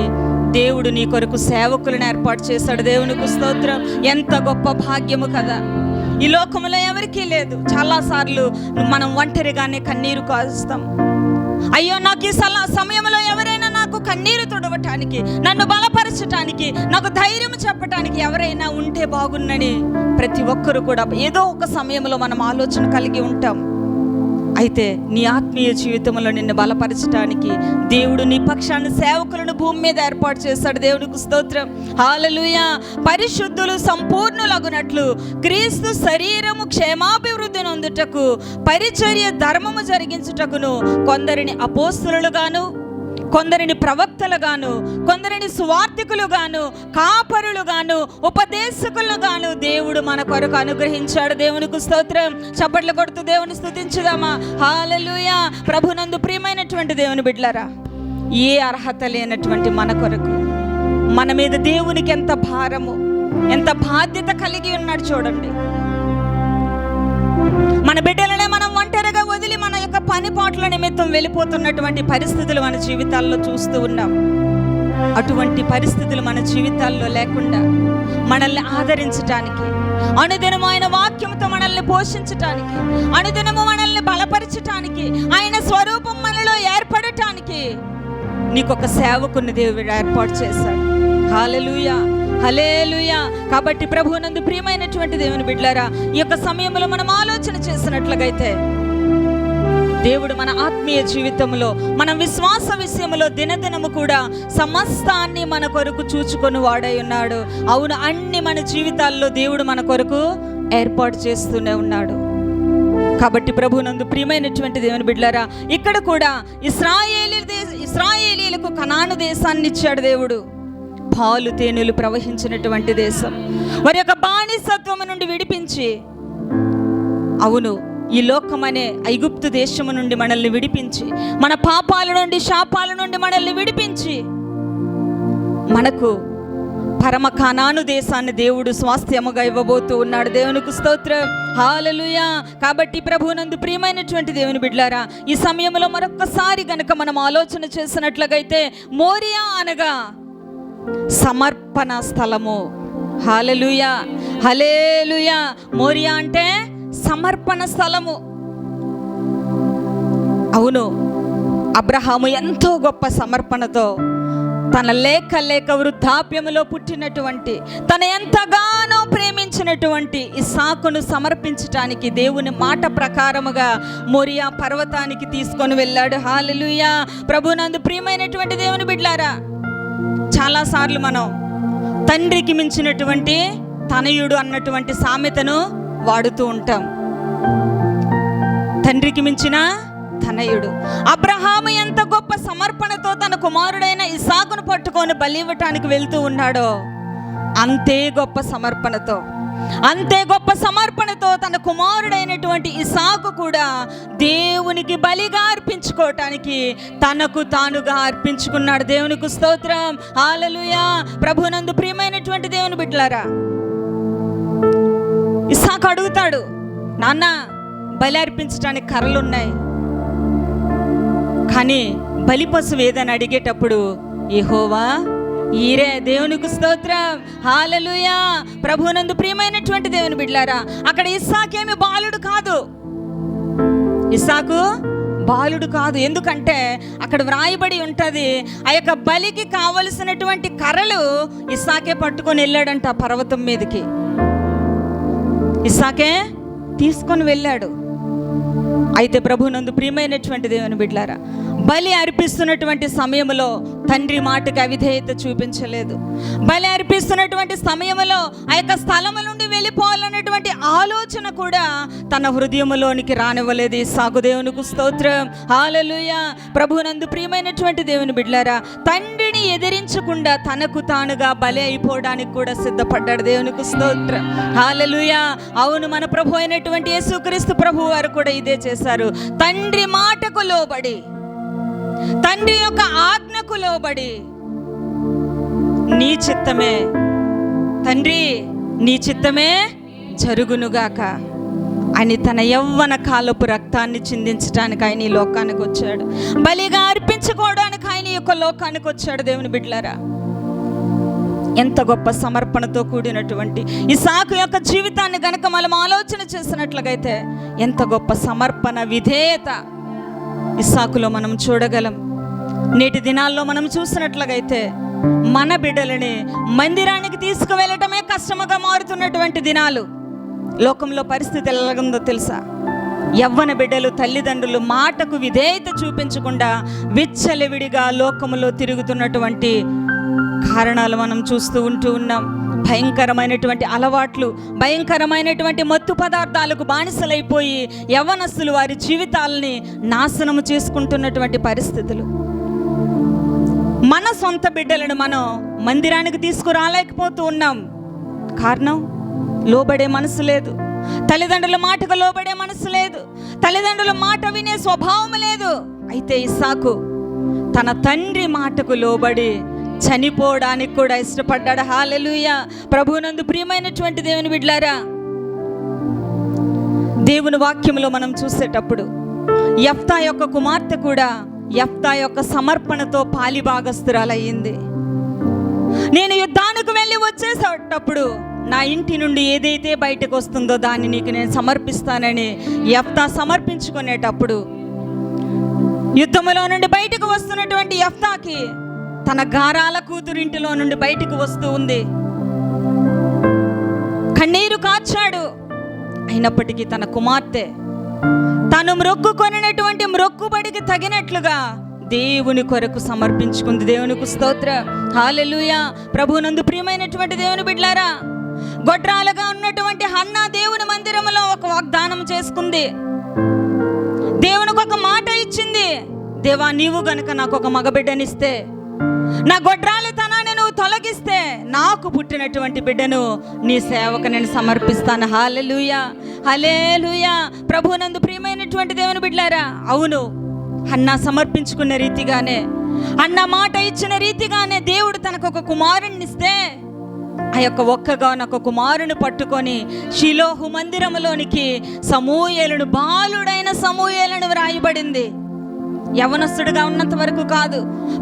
దేవుడు నీ కొరకు సేవకులను ఏర్పాటు చేశాడు. దేవునికి స్తోత్రం. ఎంత గొప్ప భాగ్యము కదా! ఈ లోకంలో ఎవరికీ లేదు. చాలాసార్లు మనం ఒంటరిగానే కన్నీరు కారుస్తాం. అయ్యో, నాకు ఈ సమయంలో ఎవరైనా నాకు కన్నీరు తుడవటానికి, నన్ను బలపరచటానికి, నాకు ధైర్యం చెప్పటానికి ఎవరైనా ఉంటే బాగున్నని ప్రతి ఒక్కరు కూడా ఏదో ఒక సమయంలో మనం ఆలోచన కలిగి ఉంటాం. అయితే నీ ఆత్మీయ జీవితంలో నిన్ను బలపరచడానికి దేవుడు నీ పక్షాన్ని సేవకులను భూమి మీద ఏర్పాటు చేశాడు. దేవునికి స్తోత్రం, హల్లెలూయా. పరిశుద్ధులు సంపూర్ణులగునట్లు క్రీస్తు శరీరము క్షేమాభివృద్ధి నొందుటకు పరిచర్య ధర్మము జరిగించుటకును కొందరిని అపోస్తలులుగాను, కొందరిని ప్రవక్తలుగాను, కొందరిని సువార్థికులుగాను, కాపరులుగాను, ఉపదేశకులుగాను దేవుడు మన కొరకు అనుగ్రహించాడు. దేవునికి స్తోత్రం. చప్పట్లు కొడుతూ దేవుని స్తుతించుదామా? హల్లెలూయా. ప్రభునందు ప్రియమైనటువంటి దేవుని బిడ్డలారా, ఏ అర్హత లేనటువంటి మన కొరకు మన మీద దేవునికి ఎంత భారము, ఎంత బాధ్యత కలిగి ఉన్నాడు చూడండి. మన బిడ్డలనే మనం ఒంటరిగా వదిలి మన యొక్క పని పాటల నిమిత్తం వెళ్ళిపోతున్నటువంటి పరిస్థితులు మన జీవితాల్లో చూస్తూ ఉన్నాం. అటువంటి పరిస్థితులు మన జీవితాల్లో లేకుండా మనల్ని ఆదరించటానికి, అనుదినము ఆయన వాక్యంతో మనల్ని పోషించటానికి, అనుదినము మనల్ని బలపరచటానికి, ఆయన స్వరూపం మనలో ఏర్పడటానికి నీకొక సేవకుని దేవుడు ఏర్పాటు చేశాడు. హల్లెలూయా, హల్లెలూయా. కాబట్టి ప్రభువునందు ప్రియమైనటువంటి దేవుని బిడ్డలారా, ఈ యొక్క సమయంలో మనం ఆలోచన చేసినట్లుగైతే దేవుడు మన ఆత్మీయ జీవితంలో, మన విశ్వాస విషయంలో దినదినము కూడా సమస్తాన్ని మన కొరకు చూచుకొని వాడై ఉన్నాడు. అవును, అన్ని మన జీవితాల్లో దేవుడు మన కొరకు ఏర్పాటు చేస్తూనే ఉన్నాడు. కాబట్టి ప్రభువునందు ప్రియమైనటువంటి దేవుని బిడ్డలారా, ఇక్కడ కూడా ఇశ్రాయేలీయులకు కనాను దేశాన్ని ఇచ్చాడు దేవుడు. పాలు తేనెలు ప్రవహించినటువంటి దేశం, వారి యొక్క బానిసత్వము నుండి విడిపించి, అవును, ఈ లోకమనే ఐగుప్తు దేశము నుండి మనల్ని విడిపించి, మన పాపాల నుండి శాపాల నుండి మనల్ని విడిపించి మనకు పరమ కనాను దేశాన్ని దేవుడు స్వాస్థ్యముగా ఇవ్వబోతూ ఉన్నాడు. దేవునికి స్తోత్రం, హల్లెలూయా. కాబట్టి ప్రభువునందు ప్రియమైనటువంటి దేవుని బిడ్డలారా, ఈ సమయంలో మరొక్కసారి గనుక మనం ఆలోచన చేసినట్లుగైతే, మోరియా అనగా సమర్పణ స్థలము. హల్లెలూయా, హల్లెలూయా. మోరియా అంటే సమర్పణ స్థలము. అవును, అబ్రహాము ఎంతో గొప్ప సమర్పణతో తన లేక వృద్ధాప్యములో పుట్టినటువంటి, తను ఎంతగానో ప్రేమించినటువంటి ఇస్సాకును సమర్పించటానికి దేవుని మాట ప్రకారముగా మోరియా పర్వతానికి తీసుకొని వెళ్ళాడు. హల్లెలూయా. ప్రభువునందు ప్రియమైనటువంటి దేవుని బిడ్డలారా, చాలాసార్లు మనం తండ్రికి మించినటువంటి తనయుడు అన్నటువంటి సామెతను వాడుతూ ఉంటాం. తండ్రికి మించిన తనయుడు. అబ్రహాము ఎంత గొప్ప సమర్పణతో తన కుమారుడైన ఇస్సాకును పట్టుకొని బలి ఇవ్వటానికి వెళ్తూ ఉన్నాడో, అంతే గొప్ప సమర్పణతో తన కుమారుడైనటువంటి ఇస్సాకు కూడా దేవునికి బలిగా అర్పించుకోవటానికి తనకు తానుగా అర్పించుకున్నాడు. దేవునికి స్తోత్రం, హల్లెలూయా. ప్రభువునందు ప్రియమైనటువంటి దేవుని బిడ్డలారా, ఇస్సాకు అడుగుతాడు, నాన్న, బలి అర్పించడానికి కర్రలున్నాయి కానీ బలి పశువు ఏదని అడిగేటప్పుడు యెహోవా ఈరే. దేవునికి స్తోత్రం, హల్లెలూయా. ప్రభువునందు ప్రియమైనటువంటి దేవుని బిడ్డలారా, అక్కడ ఇస్సాకేమి బాలుడు కాదు, ఇస్సాకు బాలుడు కాదు. ఎందుకంటే అక్కడ వ్రాయబడి ఉంటుంది, ఆ యొక్క బలికి కావలసినటువంటి కర్రలు ఇస్సాకే పట్టుకొని వెళ్ళాడంట పర్వతం మీదకి. ఇస్సాకే తీసుకొని వెళ్ళాడు. అయితే ప్రభునందు ప్రియమైనటువంటి దేవుని బిడ్డలారా, బలి అర్పిస్తున్నటువంటి సమయంలో తండ్రి మాటకి అవిధేయత చూపించలేదు. బలి అర్పిస్తున్నటువంటి సమయంలో ఆ యొక్క స్థలము నుండి వెళ్ళిపోవాలన్నటువంటి ఆలోచన కూడా తన హృదయంలోనికి రానివ్వలేదు ఇస్సాకు. దేవునికి స్తోత్రం, హల్లెలూయా. ప్రభునందు ప్రియమైనటువంటి దేవుని బిడ్డలారా, తండ్రిని ఎదిరించకుండా తనకు తానుగా బలి అయిపోవడానికి కూడా సిద్ధపడ్డాడు. దేవునికి స్తోత్రం, హల్లెలూయా. అవును, మన ప్రభు అయినటువంటి యేసుక్రీస్తు ప్రభు వారు కూడా ఇదే చేశారు. తండ్రి మాటకు లోబడి, తండ్రి యొక్క ఆజ్ఞకు లోబడి, నీ చిత్తమే తండ్రి, నీ చిత్తమే జరుగునుగాక అని తన యవ్వన కాలపు రక్తాన్ని చిందించడానికి ఆయన ఈ లోకానికి వచ్చాడు. బలిగా అర్పించుకోవడానికి ఆయన ఈ యొక్క లోకానికి వచ్చాడు. దేవుని బిడ్డలారా, ఎంత గొప్ప సమర్పణతో కూడినటువంటి ఇస్సాకు యొక్క జీవితాన్ని గనక మనం ఆలోచన చేసినట్లయితే ఎంత గొప్ప సమర్పణ, విధేయత ఇస్సాకులో మనం చూడగలం. నేటి దినాల్లో మనం చూసినట్లయితే మన బిడ్డలని మందిరానికి తీసుకువెళ్ళటమే కష్టముగా మారుతున్నటువంటి దినాలు. లోకంలో పరిస్థితి ఎలాగుందో తెలుసా? యవ్వన బిడ్డలు తల్లిదండ్రులు మాటకు విధేయత చూపించకుండా విచ్చలవిడిగా లోకములో తిరుగుతున్నటువంటి కారణాలు మనం చూస్తూ ఉన్నాం. భయంకరమైనటువంటి అలవాట్లు, భయంకరమైనటువంటి మత్తు పదార్థాలకు బానిసలైపోయి యవ్వనస్తులు వారి జీవితాలని నాశనము చేసుకుంటున్నటువంటి పరిస్థితులు. మన సొంత బిడ్డలను మనం మందిరానికి తీసుకురాలేకపోతూ ఉన్నాం. కారణం, లోబడే మనసు లేదు. తల్లిదండ్రుల మాటకు లోబడే మనసు లేదు. తల్లిదండ్రుల మాట వినే స్వభావం లేదు. అయితే ఇస్సాకు తన తండ్రి మాటకు లోబడి చనిపోవడానికి కూడా ఇష్టపడ్డాడు. హల్లెలూయా. ప్రభువునందు ప్రియమైనటువంటి దేవుని బిడ్డలారా, దేవుని వాక్యంలో మనం చూసేటప్పుడు యెఫ్తా యొక్క కుమార్తె కూడా యెఫ్తా యొక్క సమర్పణతో పాలిభాగస్తురాలయ్యింది. నేను యుద్ధానికి వెళ్ళి వచ్చేసేటప్పుడు నా ఇంటి నుండి ఏదైతే బయటకు వస్తుందో దాన్ని నీకు నేను సమర్పిస్తానని యెఫ్తా సమర్పించుకునేటప్పుడు యుద్ధములో నుండి బయటకు వస్తున్నటువంటి యెఫ్తాకి తన గారాల కూతురింటిలో నుండి బయటకు వస్తూ ఉంది. కన్నీరు కార్చాడు. అయినప్పటికీ తన కుమార్తె తను మ్రొక్కుకొనినటువంటి మ్రొక్కుబడికి తగినట్లుగా దేవుని కొరకు సమర్పించుకుంది. దేవునికి స్తోత్రం, హల్లెలూయా. ప్రభువునందు ప్రియమైనటువంటి దేవుని బిడ్డలారా, గొడ్రాలుగా ఉన్నటువంటి హన్నా దేవుని మందిరంలో ఒక వాగ్దానం చేసుకుంది. దేవునికి ఒక మాట ఇచ్చింది, దేవా నీవు గనుక నాకు ఒక మగబిడ్డనిస్తే, నా గొడ్రాలితనాన్ని నువ్వు తొలగిస్తే నాకు పుట్టినటువంటి బిడ్డను నీ సేవకు నేను సమర్పిస్తాను. హల్లెలూయా, హల్లెలూయా. ప్రభువునందు ప్రియమైనటువంటి దేవుని బిడ్డలారా, అవును, హన్నా సమర్పించుకున్న రీతిగానే, అన్న మాట ఇచ్చిన రీతిగానే దేవుడు తనకు ఒక కుమారుణ్ణి ఇస్తే ఆ యొక్క ఒక్కగానొక కుమారుని పట్టుకొని షిలోహు మందిరంలోనికి సమూయేలును, బాలుడైన సమూయేలును వ్రాయబడింది. యవనస్తుడిగా ఉన్నంత వరకు కాదు,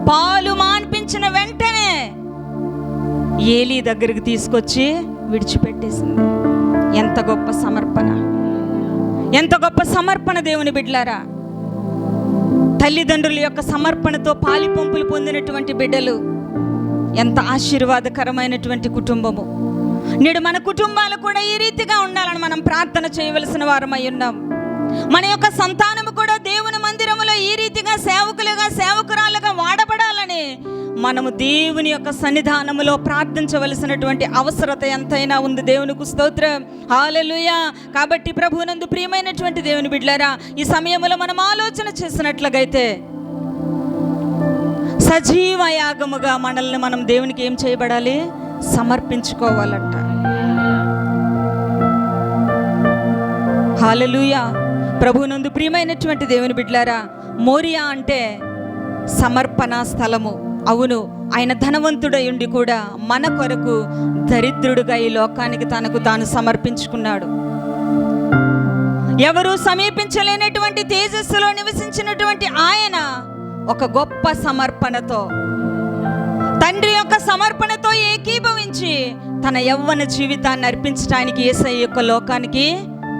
పాలు మాన్పించిన వెంటనే ఏలీ దగ్గరికి తీసుకొచ్చి విడిచిపెట్టేసింది. ఎంత గొప్ప సమర్పణ, ఎంత గొప్ప సమర్పణ దేవుని బిడ్డలారా. తల్లిదండ్రుల యొక్క సమర్పణతో పాలి పంపులు పొందినటువంటి బిడ్డలు ఎంత ఆశీర్వాదకరమైనటువంటి కుటుంబము. నేడు మన కుటుంబాలు కూడా ఈ రీతిగా ఉండాలని మనం ప్రార్థన చేయవలసిన వారమై ఉన్నాం. మన యొక్క సంతానము కూడా దేవుని మందిరములో ఈ రీతిగా సేవకులుగా, సేవకురాలుగా వాడబడాలని మనము దేవుని యొక్క సన్నిధానములో ప్రార్థించవలసినటువంటి అవసరత ఎంతైనా ఉంది. దేవునికి స్తోత్రం, హల్లెలూయా. కాబట్టి ప్రభువునందు ప్రియమైనటువంటి దేవుని బిడ్డలారా, ఈ సమయంలో మనం ఆలోచన చేసినట్లయితే సజీవ యాగముగా మనల్ని మనం దేవునికి ఏం చేయబడాలి? సమర్పించుకోవాలంట. హల్లెలూయా. ప్రభువునందు ప్రియమైనటువంటి దేవుని బిడ్డలారా, మోరియా అంటే సమర్పణ స్థలము. అవును, ఆయన ధనవంతుడై ఉండి కూడా మన కొరకు దరిద్రుడుగా ఈ లోకానికి తనకు తాను సమర్పించుకున్నాడు. ఎవరు సమీపించలేనటువంటి తేజస్సులో నివసించినటువంటి ఆయన ఒక గొప్ప సమర్పణతో, తండ్రి యొక్క సమర్పణతో ఏకీభవించి తన యవ్వన జీవితాన్ని అర్పించడానికి యేసయ్య యొక్క లోకానికి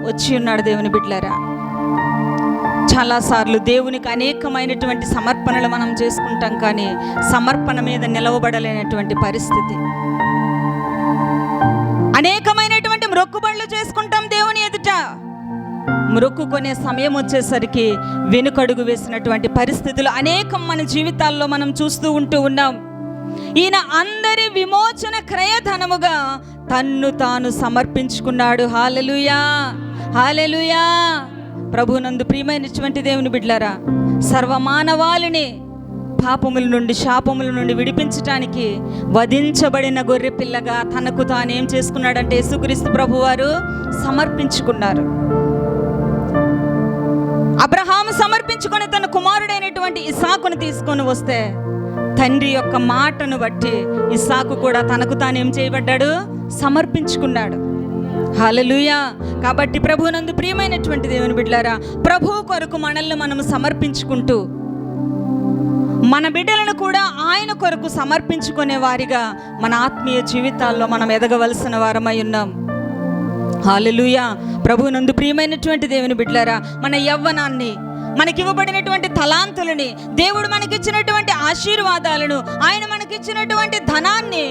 వచ్చి ఉన్నాడు. దేవుని బిడ్డలారా, చాలాసార్లు దేవునికి అనేకమైనటువంటి సమర్పణలు మనం చేసుకుంటాం, కానీ సమర్పణ మీద నిలవబడలేనటువంటి పరిస్థితి. అనేకమైనటువంటి మొక్కుబడులు చేసుకుంటాం దేవుని ఎదుట, మొక్కుకునే సమయం వచ్చేసరికి వెనుకడుగు వేసినటువంటి పరిస్థితులు అనేకం మన జీవితాల్లో మనం చూస్తూ ఉన్నాం. ఈయన అందరి విమోచన క్రయధనముగా తన్ను తాను సమర్పించుకున్నాడు. హల్లెలూయా, హల్లెలూయా. ప్రభునందు ప్రియమైనటువంటి దేవుని బిడ్డలారా, సర్వమానవాళిని పాపముల నుండి, శాపముల నుండి విడిపించటానికి వధించబడిన గొర్రె పిల్లగా తనకు తానేం చేసుకున్నాడంటే యేసుక్రీస్తు ప్రభువారు సమర్పించుకున్నారు. అబ్రహాము సమర్పించుకొని తన కుమారుడైనటువంటి ఇస్సాకును తీసుకొని వస్తే తండ్రి యొక్క మాటను బట్టి ఇస్సాకు కూడా తనకు తానేం చేయబడ్డాడు, సమర్పించుకున్నాడు. హల్లెలూయా. కాబట్టి ప్రభువునందు ప్రియమైనటువంటి దేవుని బిడ్డలారా, ప్రభువు కొరకు మనల్ని మనం సమర్పించుకుంటూ మన బిడ్డలను కూడా ఆయన కొరకు సమర్పించుకునే వారిగా మన ఆత్మీయ జీవితాల్లో మనం ఎదగవలసిన వారమై ఉన్నాం. హల్లెలూయా. ప్రభువునందు ప్రియమైనటువంటి దేవుని బిడ్డలారా, మన యవ్వనాన్ని, మనకివ్వబడినటువంటి తలాంతులని, దేవుడు మనకిచ్చినటువంటి ఆశీర్వాదాలను, ఆయన మనకిచ్చినటువంటి ధనాన్ని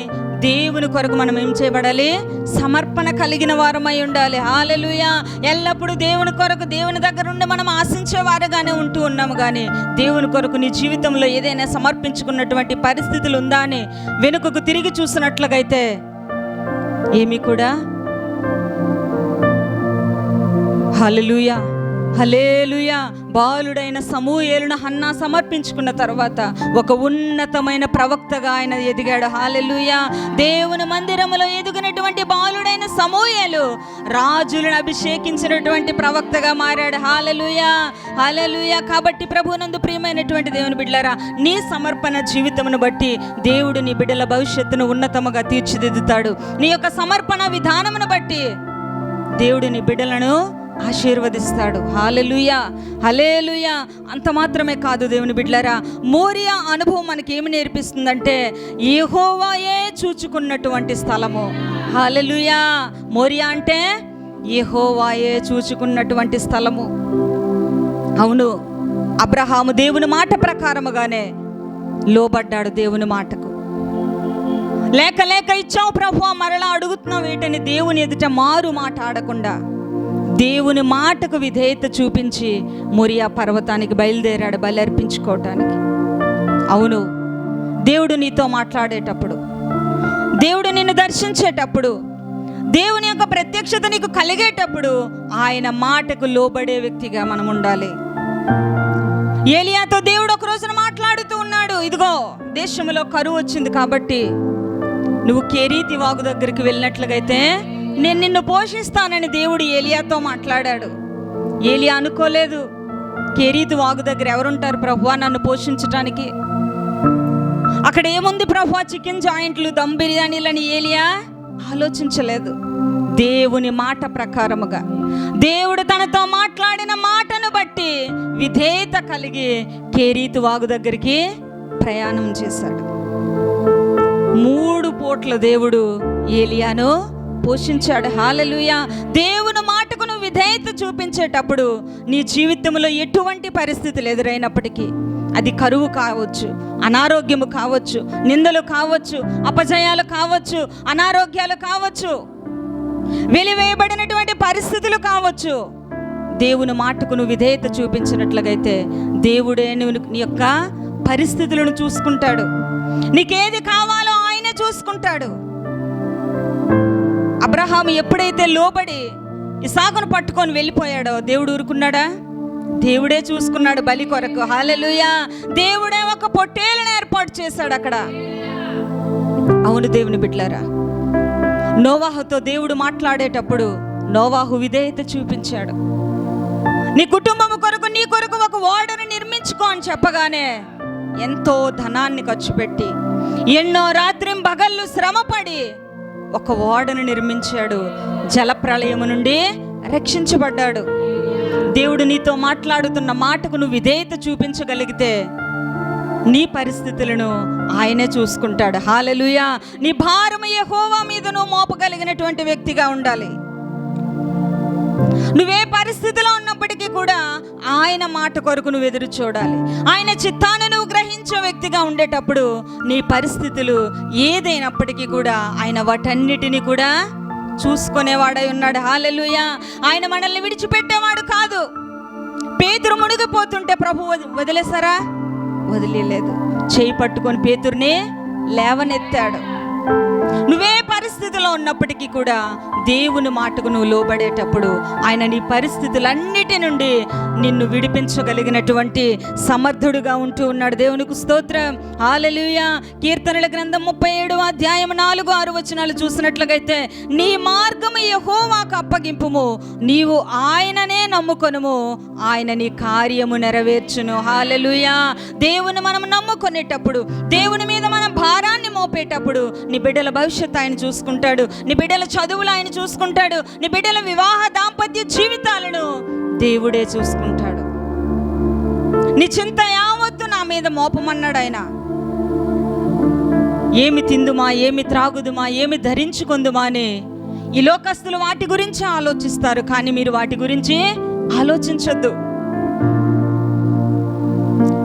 దేవుని కొరకు మనం ఏం చేయబడాలి, సమర్పణ కలిగిన వారమై ఉండాలి. హల్లెలూయా. ఎల్లప్పుడూ దేవుని కొరకు, దేవుని దగ్గర నుండి మనం ఆశించేవారుగానే ఉంటూ ఉన్నాము, కానీ దేవుని కొరకు నీ జీవితంలో ఏదైనా సమర్పించుకున్నటువంటి పరిస్థితులు ఉందా అని వెనుకకు తిరిగి చూసినట్లుగైతే ఏమీ కూడా. హల్లెలూయా, హల్లెలూయా. బాలుడైన సమూయేలును హన్నా సమర్పించుకున్న తర్వాత ఒక ఉన్నతమైన ప్రవక్తగా ఆయన ఎదిగాడు. హల్లెలూయా. దేవుని మందిరములో ఎదిగినటువంటి బాలుడైన సమూయేలు రాజులను అభిషేకించినటువంటి ప్రవక్తగా మారాడు. హల్లెలూయా, హల్లెలూయా. కాబట్టి ప్రభువునందు ప్రియమైనటువంటి దేవుని బిడ్డలారా, నీ సమర్పణ జీవితమును బట్టి దేవుడు నీ బిడ్డల భవిష్యత్తును ఉన్నతముగా తీర్చిదిద్దుతాడు. నీ యొక్క సమర్పణ విధానమును బట్టి దేవుడు నీ బిడ్డలను ఆశీర్వదిస్తాడు. హల్లెలూయా, హల్లెలూయా. అంత మాత్రమే కాదు దేవుని బిడ్డలారా, మోరియా అనుభవం మనకి ఏమి నేర్పిస్తుందంటే యెహోవాయే చూచుకున్నటువంటి స్థలము. హల్లెలూయా. మోరియా అంటే యెహోవాయే చూచుకున్నటువంటి స్థలము. అవును, అబ్రహాము దేవుని మాట ప్రకారముగానే లోబడ్డాడు దేవుని మాటకు. లేక లేక ఇచ్చావు ప్రభువా, మరలా అడుగుతున్నావు వీటిని దేవుని ఎదుట మారు మాట ఆడకుండా దేవుని మాటకు విధేయత చూపించి మోరియా పర్వతానికి బయలుదేరాడు బలి అర్పించుకోవటానికి. అవును, దేవుడు నీతో మాట్లాడేటప్పుడు, దేవుడు నిన్ను దర్శించేటప్పుడు, దేవుని యొక్క ప్రత్యక్షత నీకు కలిగేటప్పుడు ఆయన మాటకు లోబడే వ్యక్తిగా మనం ఉండాలి. ఏలియాతో దేవుడు ఒక రోజున మాట్లాడుతూ ఉన్నాడు, ఇదిగో దేశంలో కరువు వచ్చింది కాబట్టి నువ్వు కెరీతి వాగు దగ్గరికి వెళ్ళినట్లుగైతే నేను నిన్ను పోషిస్తానని దేవుడు ఏలియాతో మాట్లాడాడు. ఏలియా అనుకోలేదు, కెరీతి వాగు దగ్గర ఎవరుంటారు ప్రభువా నన్ను పోషించటానికి, అక్కడ ఏముంది ప్రభువా చికెన్ జాయింట్లు, దమ్ బిర్యానీలని ఏలియా ఆలోచించలేదు. దేవుని మాట ప్రకారముగా దేవుడు తనతో మాట్లాడిన మాటను బట్టి విధేయత కలిగి కెరీతి వాగు దగ్గరికి ప్రయాణం చేశాడు. 3 పూట్ల దేవుడు ఏలియాను పోషించాడు. హల్లెలూయా. దేవుని మాటకు నువ్వు విధేయత చూపించేటప్పుడు నీ జీవితంలో ఎటువంటి పరిస్థితులు ఎదురైనప్పటికీ, అది కరువు కావచ్చు, అనారోగ్యము కావచ్చు, నిందలు కావచ్చు, అపజయాలు కావచ్చు, అనారోగ్యాలు కావచ్చు, వెలివేయబడినటువంటి పరిస్థితులు కావచ్చు, దేవుని మాటకు నువ్వు విధేయత చూపించినట్లుగైతే దేవుడే నీ యొక్క పరిస్థితులను చూసుకుంటాడు. నీకేది కావాలో ఆయనే చూసుకుంటాడు. అబ్రహాము ఎప్పుడైతే లోబడి ఇస్సాకును పట్టుకొని వెళ్ళిపోయాడో దేవుడు ఊరుకున్నాడా? దేవుడే చూసుకున్నాడు బలి కొరకు. హల్లెలూయా. దేవుడే ఒక పొట్టేలును ఏర్పాటు చేశాడు అక్కడ. అవును దేవుని బిడ్డలారా, నోవాహుతో దేవుడు మాట్లాడేటప్పుడు నోవాహు విధేయత చూపించాడు. నీ కుటుంబం కొరకు, నీ కొరకు ఒక ఓడను నిర్మించుకో అని చెప్పగానే ఎంతో ధనాన్ని ఖర్చు పెట్టి, ఎన్నో రాత్రింబగళ్ళు శ్రమపడి ఒక ఓడను నిర్మించాడు. జలప్రళయము నుండి రక్షించబడ్డాడు. దేవుడు నీతో మాట్లాడుతున్న మాటకు నువ్వు విధేయత చూపించగలిగితే నీ పరిస్థితులను ఆయనే చూసుకుంటాడు. హల్లెలూయా. నీ భారము యెహోవా మీద నువ్వు మోపగలిగినటువంటి వ్యక్తిగా ఉండాలి. నువ్వే పరిస్థితిలో ఉన్నప్పటికీ కూడా ఆయన మాట కొరకు నువ్వు ఎదురు చూడాలి. ఆయన చిత్తాన్ని నువ్వు గ్రహించే వ్యక్తిగా ఉండేటప్పుడు నీ పరిస్థితులు ఏదైనప్పటికీ కూడా ఆయన వాటన్నిటిని కూడా చూసుకునేవాడై ఉన్నాడు. హల్లెలూయా. ఆయన మనల్ని విడిచిపెట్టేవాడు కాదు. పేతురు మునిగిపోతుంటే ప్రభు వదిలేసారా? వదిలేదు. చేయి పట్టుకొని పేతురుని లేవనెత్తాడు. నువ్వే పరిస్థితిలో ఉన్నప్పటికీ కూడా దేవుని మాటకు నువ్వు లోబడేటప్పుడు ఆయన నీ పరిస్థితులన్నిటి నుండి నిన్ను విడిపించగలిగినటువంటి సమర్థుడుగా ఉంటూ ఉన్నాడు. దేవునికి స్తోత్రం. హల్లెలూయా. కీర్తనల గ్రంథం 37వ అధ్యాయం 4-6 వచనాలు చూసినట్లయితే, నీ మార్గము యెహోవాకు అప్పగింపుము, నీవు ఆయననే నమ్ముకొనుము, ఆయన నీ కార్యము నెరవేర్చును. హల్లెలూయా. దేవుని మనం నమ్ముకునేటప్పుడు, దేవుని మీద మనం భారాన్ని మోపేటప్పుడు నీ బిడ్డల భవిష్యత్తు ఆయన చూసుకుంటాడు. నీ బిడ్డల చదువులు ఆయన చూసుకుంటాడు. నీ బిడ్డల వివాహ దాంపత్య జీవితాలను దేవుడే చూసుకుంటాడు. నీ చింత యావత్తు నా మీద మోపమన్నాడు ఆయన. ఏమి తిందుమా, ఏమి త్రాగుదుమా, ఏమి ధరించుకుందుమా అని ఈ లోకస్తులు వాటి గురించి ఆలోచిస్తారు, కానీ మీరు వాటి గురించి ఆలోచించొద్దు.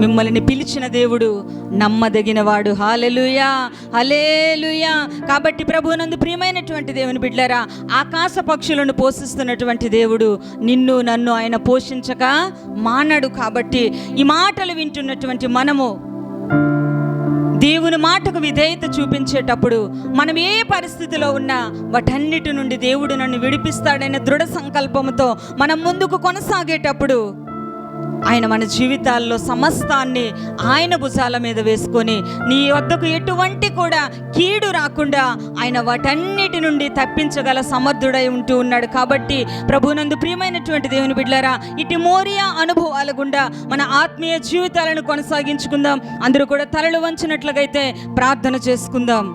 మిమ్మల్ని పిలిచిన దేవుడు నమ్మదగినవాడు. హల్లెలూయా. హల్లెలూయా. కాబట్టి ప్రభువునందు ప్రియమైనటువంటి దేవుని బిడ్డలారా, ఆకాశ పక్షులను పోషిస్తున్నటువంటి దేవుడు నిన్ను నన్ను ఆయన పోషించక మానడు. కాబట్టి ఈ మాటలు వింటున్నటువంటి మనము దేవుని మాటకు విధేయత చూపించేటప్పుడు మనం ఏ పరిస్థితిలో ఉన్నా వాటన్నిటి నుండి దేవుడు నన్ను విడిపిస్తాడనే దృఢ సంకల్పంతో మనం ముందుకు కొనసాగేటప్పుడు ఆయన మన జీవితాల్లో సమస్తాన్ని ఆయన భుజాల మీద వేసుకొని నీ వద్దకు ఎటువంటి కూడా కీడు రాకుండా ఆయన వాటన్నిటి నుండి తప్పించగల సమర్థుడై ఉంటూ ఉన్నాడు. కాబట్టి ప్రభువునందు ప్రియమైనటువంటి దేవుని బిడ్డలారా, ఇటు మోరియా అనుభవాల గుండా మన ఆత్మీయ జీవితాలను కొనసాగించుకుందాం. అందరూ కూడా తలలు వంచినట్లుగైతే ప్రార్థన చేసుకుందాం.